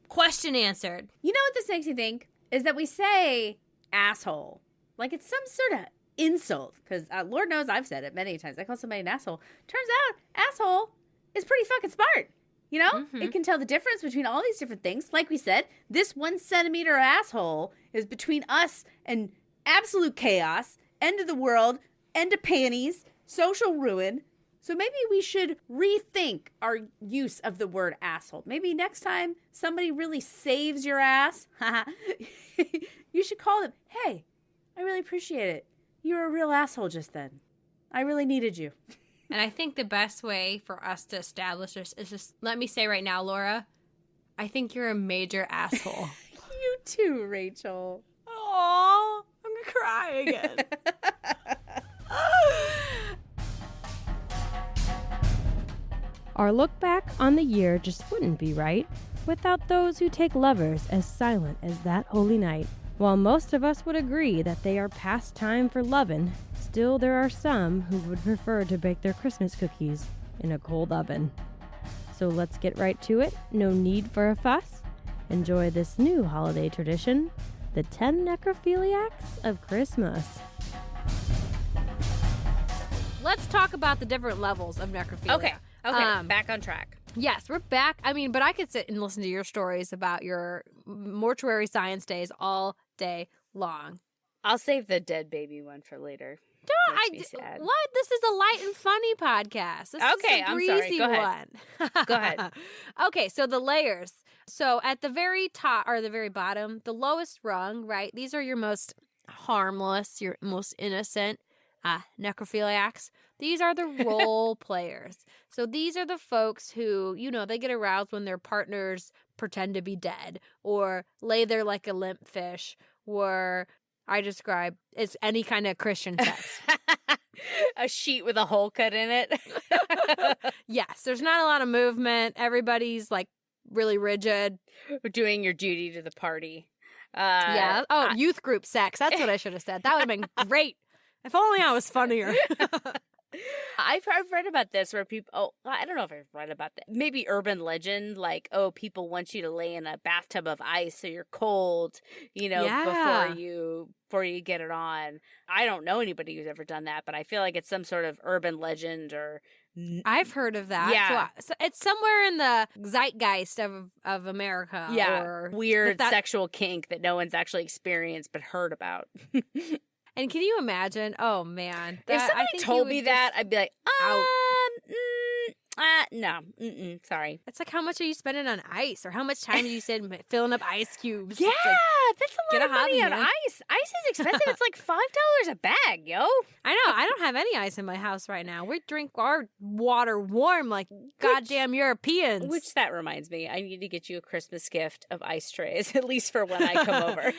Question answered. You know what this makes me think? Is that we say asshole like it's some sort of insult. Because Lord knows I've said it many times. I call somebody an asshole. Turns out asshole is pretty fucking smart. You know? It can tell the difference between all these different things. Like we said, this 1 centimeter asshole is between us and absolute chaos, end of the world, end of panties, social ruin. So maybe we should rethink our use of the word asshole. Maybe next time somebody really saves your ass, you should call them, hey, I really appreciate it. You were a real asshole just then. I really needed you. And I think the best way for us to establish this is just, let me say right now, Laura, I think you're a major asshole. You too, Rachel. Oh, I'm going to cry again. Our look back on the year just wouldn't be right without those who take lovers as silent as that holy night. While most of us would agree that they are past time for lovin', still there are some who would prefer to bake their Christmas cookies in a cold oven. So let's get right to it. No need for a fuss. Enjoy this new holiday tradition, the 10 necrophiliacs of Christmas. Let's talk about the different levels of necrophilia. Okay, back on track. Yes, we're back. I mean, but I could sit and listen to your stories about your mortuary science days all day long. I'll save the dead baby one for later. What? This is a light and funny podcast. This is a breezy one. Go ahead. Okay, so the layers. So at the very top or the very bottom, the lowest rung, right? These are your most harmless, your most innocent necrophiliacs. These are the role players. So these are the folks who, you know, they get aroused when their partners pretend to be dead or lay there like a limp fish, or I describe it's any kind of Christian sex. A sheet with a hole cut in it. Yes, there's not a lot of movement. Everybody's like really rigid. Doing your duty to the party. Yeah. Oh, youth group sex. That's what I should have said. That would have been great. If only I was funnier. I've read about this where people, I don't know if I've read about that. Maybe urban legend, like, people want you to lay in a bathtub of ice so you're cold, you know, before you get it on. I don't know anybody who's ever done that, but I feel like it's some sort of urban legend or... I've heard of that. Yeah. So it's somewhere in the zeitgeist of America. Yeah. Or weird sexual kink that no one's actually experienced but heard about. And can you imagine? Oh, man. If somebody told me that, I'd be like, no, sorry. It's like, how much are you spending on ice? Or how much time do you spend filling up ice cubes? Yeah, like, that's a lot of money on ice. Ice is expensive. It's like $5 a bag, yo. I know. I don't have any ice in my house right now. We drink our water warm like goddamn Europeans. Which that reminds me, I need to get you a Christmas gift of ice trays, at least for when I come over.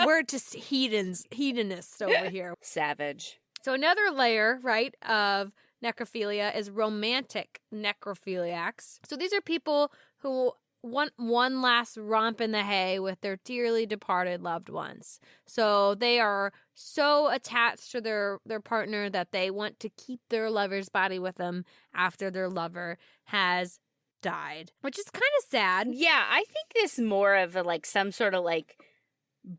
We're just hedonists over here. Savage. So another layer, right, of necrophilia is romantic necrophiliacs. So these are people who want one last romp in the hay with their dearly departed loved ones. So they are so attached to their partner that they want to keep their lover's body with them after their lover has died, which is kind of sad. Yeah, I think this more of some sort of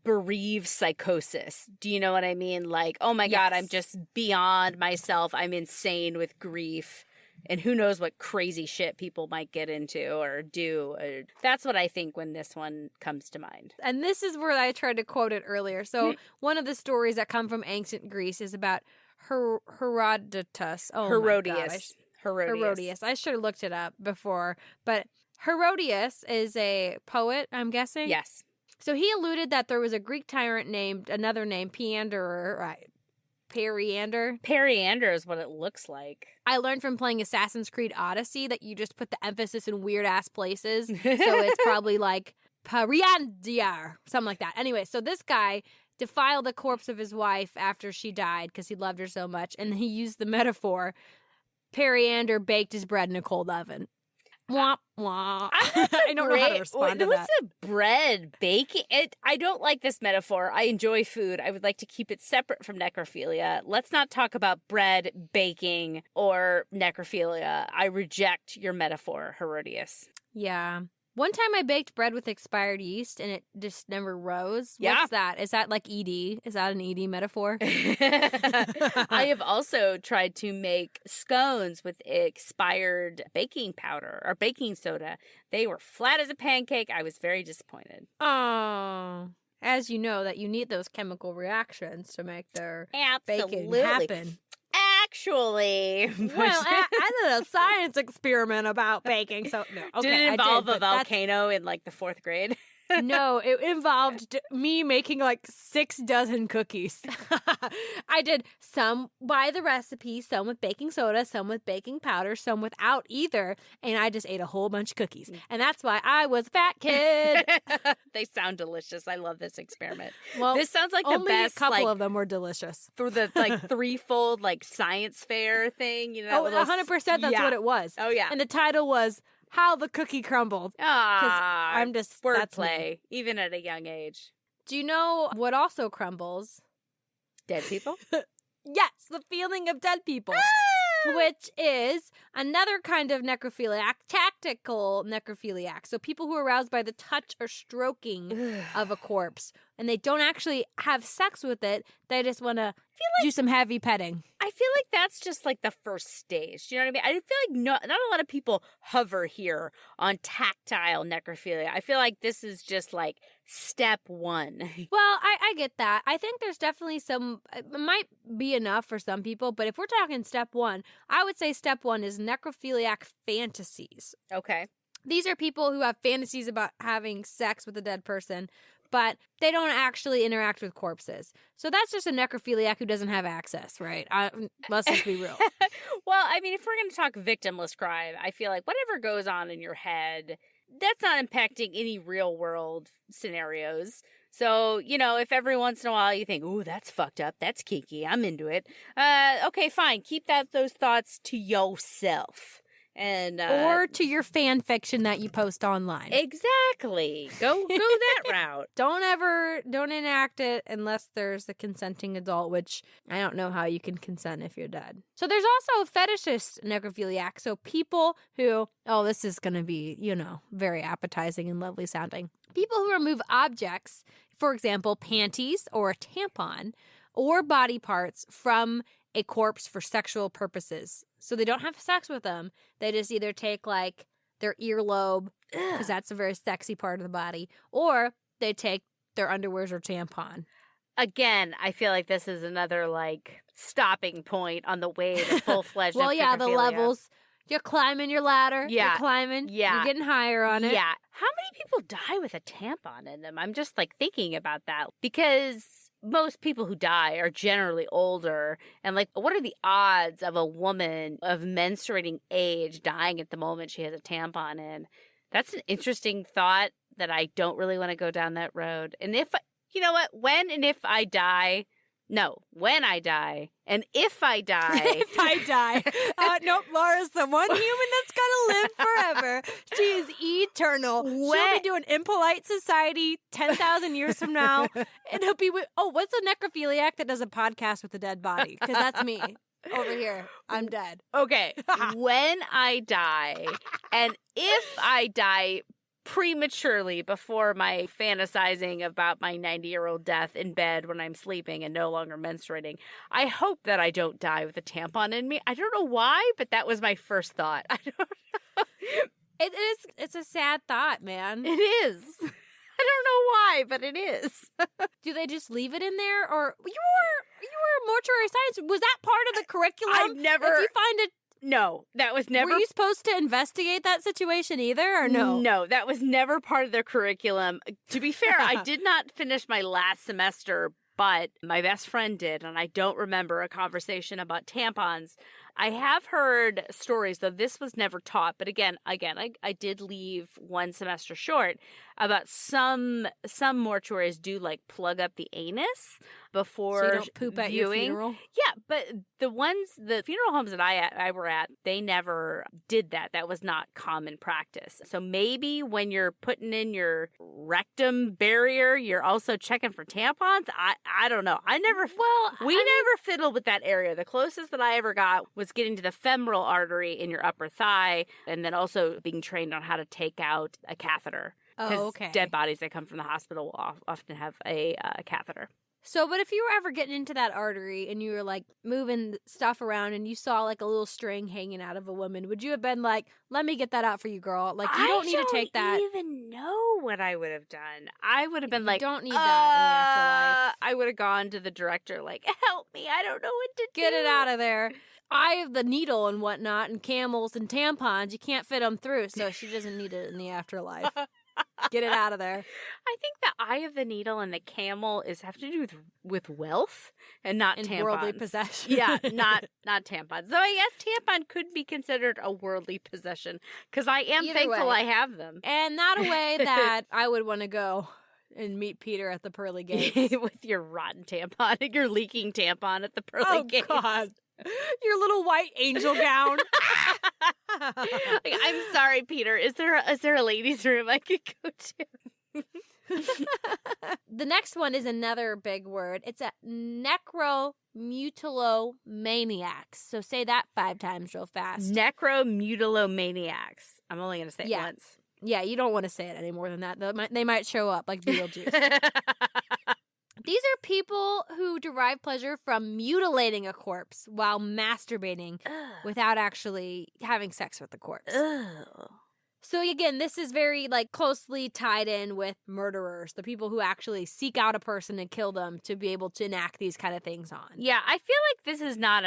bereaved psychosis. Do you know what I mean? Like, oh my God, I'm just beyond myself. I'm insane with grief. And who knows what crazy shit people might get into or do. That's what I think when this one comes to mind. And this is where I tried to quote it earlier. So one of the stories that come from ancient Greece is about Herodotus. Oh, Herodias. Herodias. I should have looked it up before. But Herodias is a poet, I'm guessing? Yes. So he alluded that there was a Greek tyrant named Periander, right? Periander is what it looks like. I learned from playing Assassin's Creed Odyssey that you just put the emphasis in weird-ass places. So it's probably like Periander, something like that. Anyway, so this guy defiled the corpse of his wife after she died because he loved her so much. And he used the metaphor, Periander baked his bread in a cold oven. Wah, wah. I don't know how to respond to that. What's a bread baking? I don't like this metaphor. I enjoy food. I would like to keep it separate from necrophilia. Let's not talk about bread baking or necrophilia. I reject your metaphor, Herodias. Yeah. One time I baked bread with expired yeast and it just never rose. Yeah. What's that? Is that like ED? Is that an ED metaphor? I have also tried to make scones with expired baking powder or baking soda. They were flat as a pancake. I was very disappointed. Oh. As you know, that you need those chemical reactions to make their baking Absolutely. happen. Actually. Well, I did a science experiment about baking, so no. Okay, did it involve a a volcano in like the 4th grade? No, it involved me making like 6 dozen cookies. I did some by the recipe, some with baking soda, some with baking powder, some without either, and I just ate a whole bunch of cookies. And that's why I was a fat kid. They sound delicious. I love this experiment. Well, This sounds like the only best, a couple like, of them were delicious. through the like threefold like science fair thing. You know, Oh, 100%. That's yeah. what it was. Oh yeah. And the title was "How the Cookie Crumbled." Ah, I'm just that's me. wordplay, even at a young age. Do you know what also crumbles? Dead people. Yes, the feeling of dead people. Which is another kind of necrophiliac, tactical necrophiliac. So people who are aroused by the touch or stroking of a corpse, and they don't actually have sex with it. They just want to do some heavy petting. I feel like that's just like the first stage. Do you know what I mean? I feel like not a lot of people hover here on tactile necrophilia. I feel like this is just like step 1. Well, I get that. I think there's definitely some, it might be enough for some people, but if we're talking step 1, I would say step 1 is necrophiliac fantasies. Okay. These are people who have fantasies about having sex with a dead person, but they don't actually interact with corpses. So that's just a necrophiliac who doesn't have access, right? Let's just be real. Well, I mean, if we're going to talk victimless crime, I feel like whatever goes on in your head, that's not impacting any real world scenarios. So, you know, if every once in a while you think, ooh, that's fucked up, that's kinky, I'm into it. Okay, fine. Keep those thoughts to yourself. And or to your fan fiction that you post online. Exactly. Go that route. Don't enact it unless there's a consenting adult, which I don't know how you can consent if you're dead. So there's also fetishist necrophiliac. So people who, this is going to be, very appetizing and lovely sounding. People who remove objects, for example, panties or a tampon or body parts from a corpse for sexual purposes. So they don't have sex with them. They just either take like their earlobe, because that's a very sexy part of the body, or they take their underwears or tampon. Again, I feel like this is another like stopping point on the way to full-fledged Well, yeah, the levels. You're climbing your ladder. Yeah. You're climbing. Yeah. You're getting higher on it. Yeah. How many people die with a tampon in them? I'm just like thinking about that because most people who die are generally older. And like, what are the odds of a woman of menstruating age dying at the moment she has a tampon in? That's an interesting thought that I don't really want to go down that road. And you know what? When and if I die, when I die, and if I die. If I die. Nope, Laura's the one human that's going to live forever. She is eternal. She'll be doing Impolite Society 10,000 years from now. And it'll be, what's a necrophiliac that does a podcast with a dead body? Because that's me. Over here. I'm dead. Okay. When I die, and if I die prematurely before my fantasizing about my 90-year-old death in bed when I'm sleeping and no longer menstruating, I hope that I don't die with a tampon in me. I don't know why, but that was my first thought. I don't know. It's a sad thought, man. It is. I don't know why, but it is. Do they just leave it in there? Or you were mortuary science. Was that part of the curriculum? I've never. If you find it. No, that was never. Were you supposed to investigate that situation either, or no? No, that was never part of the curriculum. To be fair, I did not finish my last semester, but my best friend did, and I don't remember a conversation about tampons. I have heard stories, though this was never taught, but again, I did leave one semester short. about some mortuaries do like plug up the anus before So you don't poop at your viewing. funeral? Yeah, but the funeral homes that I were at, they never did that. That was not common practice. So maybe when you're putting in your rectum barrier, you're also checking for tampons. I don't know. We never fiddled with that area. The closest that I ever got was getting to the femoral artery in your upper thigh, and then also being trained on how to take out a catheter. Oh, okay. Dead bodies that come from the hospital will often have a catheter. So, but if you were ever getting into that artery and you were like moving stuff around and you saw like a little string hanging out of a woman, would you have been like, let me get that out for you, girl? Like, you don't need to take that. I don't even know what I would have done. I would have been like, don't need that in the afterlife. I would have gone to the director like, help me. I don't know what to do. Get it out of there. I have the needle and whatnot and camels and tampons. You can't fit them through, so she doesn't need it in the afterlife. Get it out of there. I think the eye of the needle and the camel have to do with wealth and not And tampons. worldly possession. Yeah, not tampons. Though I guess tampon could be considered a worldly possession because I am Either thankful way. I have them. And not a way that I would want to go and meet Peter at the pearly gates. With your rotten tampon, your leaking tampon at the pearly gates. Oh, God. Your little white angel gown. Like, I'm sorry, Peter. Is there a ladies' room I could go to? The next one is another big word. It's a necromutilomaniacs. So say that 5 times real fast. Necromutilomaniacs. I'm only going to say it Yeah. once. Yeah, you don't want to say it any more than that. They might show up like Beetlejuice. These are people who derive pleasure from mutilating a corpse while masturbating without actually having sex with the corpse. So again, this is very like closely tied in with murderers, the people who actually seek out a person and kill them to be able to enact these kind of things on. Yeah, I feel like this is not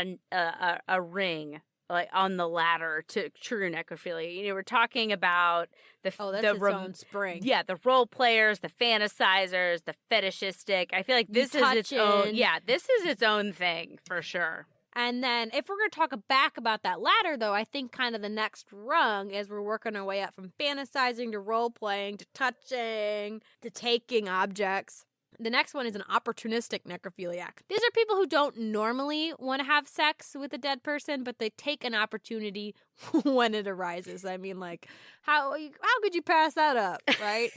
a ring like on the ladder to true necrophilia. You know, we're talking about That's its own spring. Yeah, the role players, the fantasizers, the fetishistic. I feel like this is its own. Yeah, this is its own thing for sure. And then if we're going to talk back about that ladder, though, I think kind of the next rung as we're working our way up from fantasizing to role-playing to touching to taking objects. The next one is an opportunistic necrophiliac. These are people who don't normally want to have sex with a dead person, but they take an opportunity when it arises. I mean, like, how could you pass that up, right?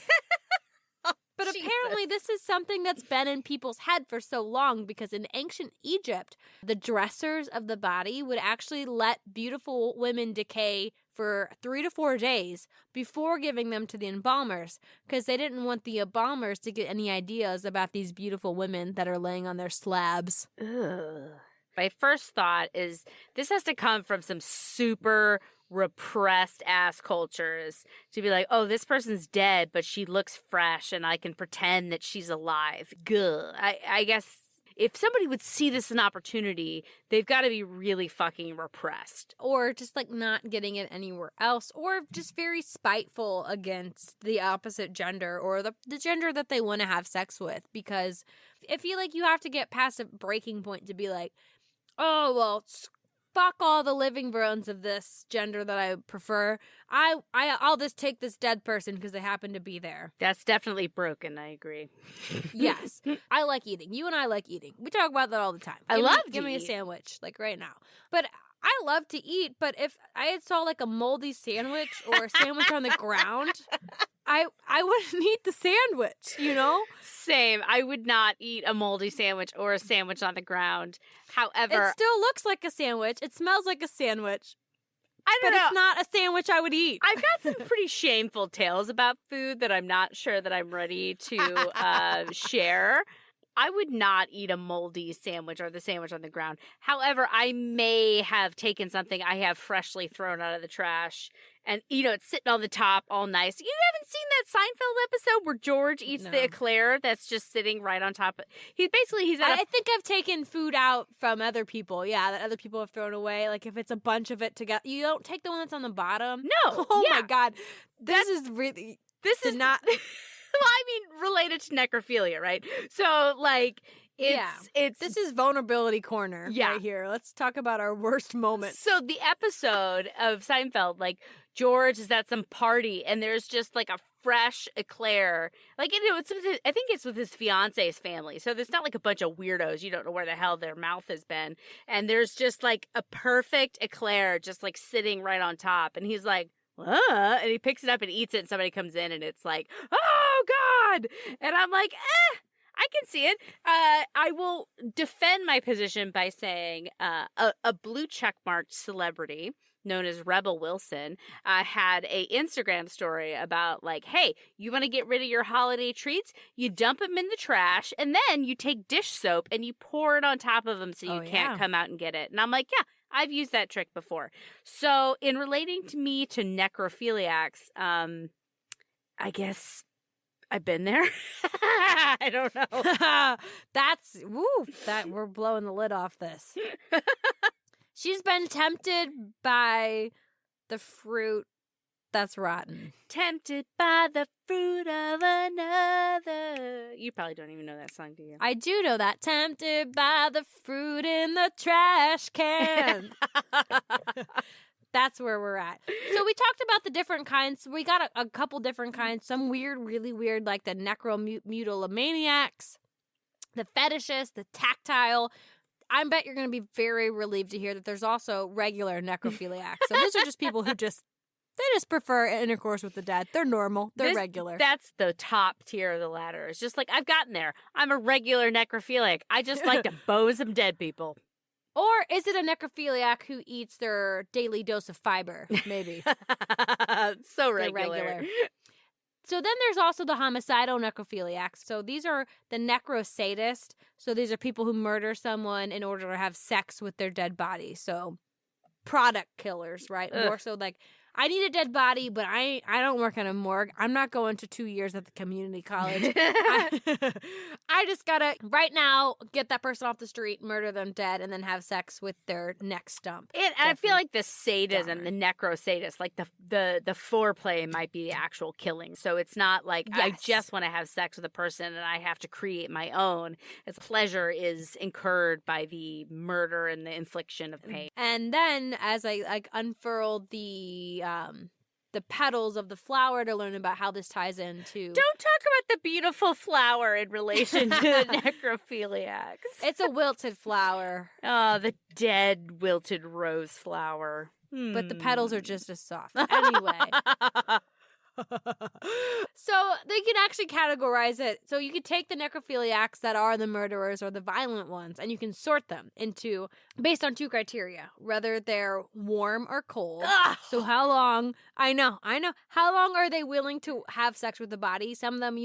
But apparently this is something that's been in people's head for so long because in ancient Egypt, the dressers of the body would actually let beautiful women decay for 3 to 4 days before giving them to the embalmers because they didn't want the embalmers to get any ideas about these beautiful women that are laying on their slabs. Ugh. My first thought is this has to come from some super repressed ass cultures to be like, oh, this person's dead, but she looks fresh and I can pretend that she's alive. Gah. I guess if somebody would see this as an opportunity, they've got to be really fucking repressed. Or just like not getting it anywhere else, or just very spiteful against the opposite gender or the gender that they want to have sex with. Because I feel like you have to get past a breaking point to be like, oh, well, fuck all the living bones of this gender that I prefer. I'll just take this dead person because they happen to be there. That's definitely broken. I agree. Yes. I like eating. You and I like eating. We talk about that all the time. Give me a sandwich, like right now. But I love to eat, but if I saw like a moldy sandwich or a sandwich on the ground, I wouldn't eat the sandwich, you know? Same. I would not eat a moldy sandwich or a sandwich on the ground. However, it still looks like a sandwich. It smells like a sandwich. I don't know. But it's not a sandwich I would eat. I've got some pretty shameful tales about food that I'm not sure that I'm ready to share. I would not eat a moldy sandwich or the sandwich on the ground. However, I may have taken something I have freshly thrown out of the trash and, you know, it's sitting on the top all nice. You haven't seen that Seinfeld episode where George eats the eclair that's just sitting right on top of... I think I've taken food out from other people, that other people have thrown away. Like, if it's a bunch of it together. You don't take the one that's on the bottom? No. Oh, my God. This is not... Well, I mean, related to necrophilia, right? So, like, It's This is vulnerability corner Yeah. right here. Let's talk about our worst moments. So the episode of Seinfeld, like George is at some party and there's just like a fresh eclair. Like, it's with I think it's with his fiance's family. So there's not like a bunch of weirdos. You don't know where the hell their mouth has been. And there's just like a perfect eclair just like sitting right on top. And he's like, and he picks it up and eats it. And somebody comes in and it's like, oh God. And I'm like, I can see it. I will defend my position by saying a blue checkmarked celebrity known as Rebel Wilson had a Instagram story about like, hey, you want to get rid of your holiday treats? You dump them in the trash and then you take dish soap and you pour it on top of them so you can't come out and get it. And I'm like, yeah, I've used that trick before. So in relating to me to necrophiliacs, I guess I've been there. I don't know. That we're blowing the lid off this. She's been tempted by the fruit that's rotten. Tempted by the fruit of another. You probably don't even know that song, do you? I do know that. Tempted by the fruit in the trash can. That's where we're at. So we talked about the different kinds. We got a couple different kinds. Some weird, really weird, like the necromutilomaniacs, the fetishists, the tactile. I bet you're going to be very relieved to hear that there's also regular necrophiliacs. So these are just people who they just prefer intercourse with the dead. They're normal. They're regular. That's the top tier of the ladder. It's just like, I've gotten there. I'm a regular necrophiliac. I just like to bow some dead people. Or is it a necrophiliac who eats their daily dose of fiber? Maybe. So regular. So then there's also the homicidal necrophiliacs. So these are the necrosadist. So these are people who murder someone in order to have sex with their dead body. So product killers, right? Ugh. More so like, I need a dead body, but I don't work in a morgue. I'm not going to 2 years at the community college. I just gotta, right now, get that person off the street, murder them dead, and then have sex with their neck stump. And I feel like the sadism, the necrosadist, like the foreplay might be the actual killing. So it's not like I just want to have sex with a person and I have to create my own. Its pleasure is incurred by the murder and the infliction of pain. And then as I like unfurled the petals of the flower to learn about how this ties into. Don't talk about the beautiful flower in relation to the necrophiliacs. It's a wilted flower. Oh, the dead wilted rose flower. But the petals are just as soft. Anyway. So they can actually categorize it. So you could take the necrophiliacs that are the murderers or the violent ones, and you can sort them into based on two criteria: whether they're warm or cold. Ugh. So how long? I know. How long are they willing to have sex with the body? Some of them,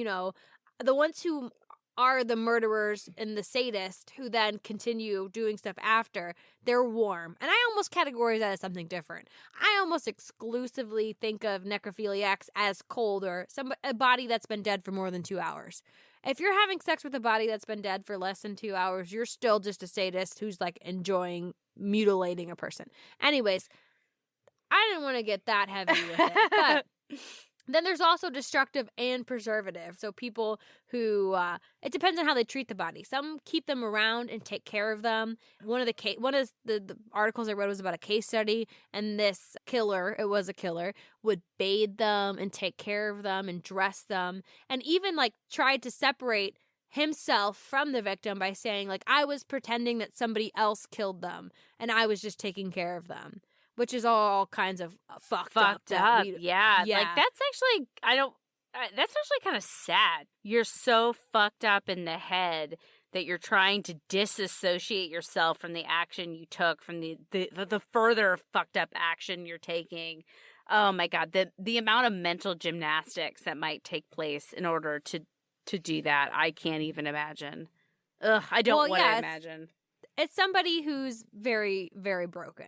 the ones who are the murderers and the sadist who then continue doing stuff after, they're warm. And I almost categorize that as something different. I almost exclusively think of necrophiliacs as cold or a body that's been dead for more than 2 hours. If you're having sex with a body that's been dead for less than 2 hours, you're still just a sadist who's like enjoying mutilating a person. Anyways, I didn't want to get that heavy with it, but then there's also destructive and preservative. So people who, it depends on how they treat the body. Some keep them around and take care of them. One of the articles I read was about a case study, and this killer, it was a killer, would bathe them and take care of them and dress them, and even like tried to separate himself from the victim by saying like, I was pretending that somebody else killed them and I was just taking care of them. Which is all kinds of fucked up. Yeah. Like that's actually, that's actually kind of sad. You're so fucked up in the head that you're trying to disassociate yourself from the action you took, from the further fucked up action you're taking. Oh my God. The amount of mental gymnastics that might take place in order to do that, I can't even imagine. Ugh, I don't want to imagine. It's somebody who's very, very broken.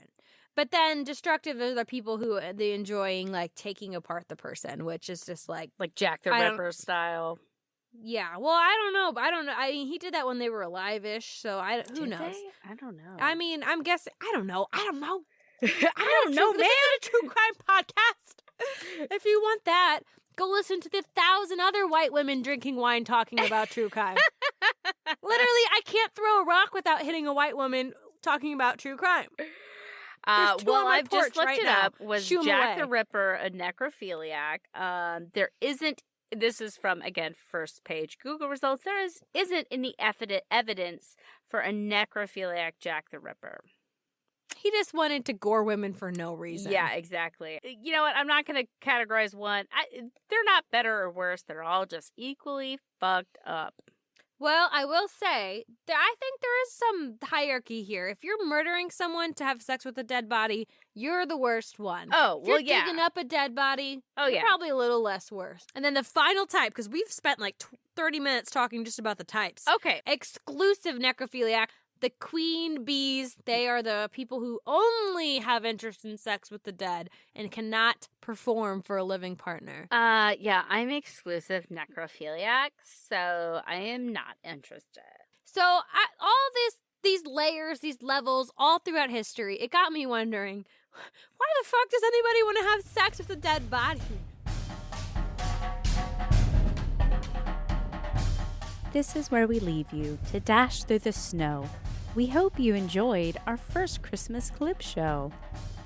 But then destructive are the people who they enjoying like taking apart the person, which is just like Jack the Ripper style. Yeah, well, I don't know. I mean, he did that when they were alive-ish, so who knows? I don't know. I mean, I'm guessing. I don't know. I don't know, This isn't a true crime podcast. If you want that, go listen to the 1,000 other white women drinking wine talking about true crime. I can't throw a rock without hitting a white woman talking about true crime. There's two on my I've just porch looked right it now. up. Was Shoo 'em Jack the away. Ripper a necrophiliac? There isn't. This is from, again, first page Google results. There isn't any evidence for a necrophiliac Jack the Ripper. He just wanted to gore women for no reason. Yeah, exactly. You know what? I'm not going to categorize one. They're not better or worse. They're all just equally fucked up. Well, I will say that I think there is some hierarchy here. If you're murdering someone to have sex with a dead body, you're the worst one. Oh, if you're well, yeah. digging up a dead body, Oh, you're yeah. probably a little less worse. And then the final type, because we've spent like 30 minutes talking just about the types. Okay. Exclusive necrophiliac. The queen bees, they are the people who only have interest in sex with the dead and cannot perform for a living partner. Yeah, I'm exclusive necrophiliac, so I am not interested. So all these layers, these levels, all throughout history, it got me wondering, why the fuck does anybody want to have sex with a dead body? This is where we leave you to dash through the snow. We hope you enjoyed our first Christmas clip show.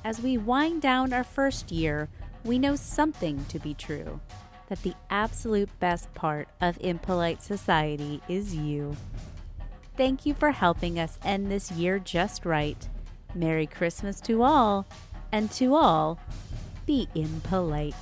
As we wind down our first year, we know something to be true, that the absolute best part of Impolite Society is you. Thank you for helping us end this year just right. Merry Christmas to all, and to all, be impolite.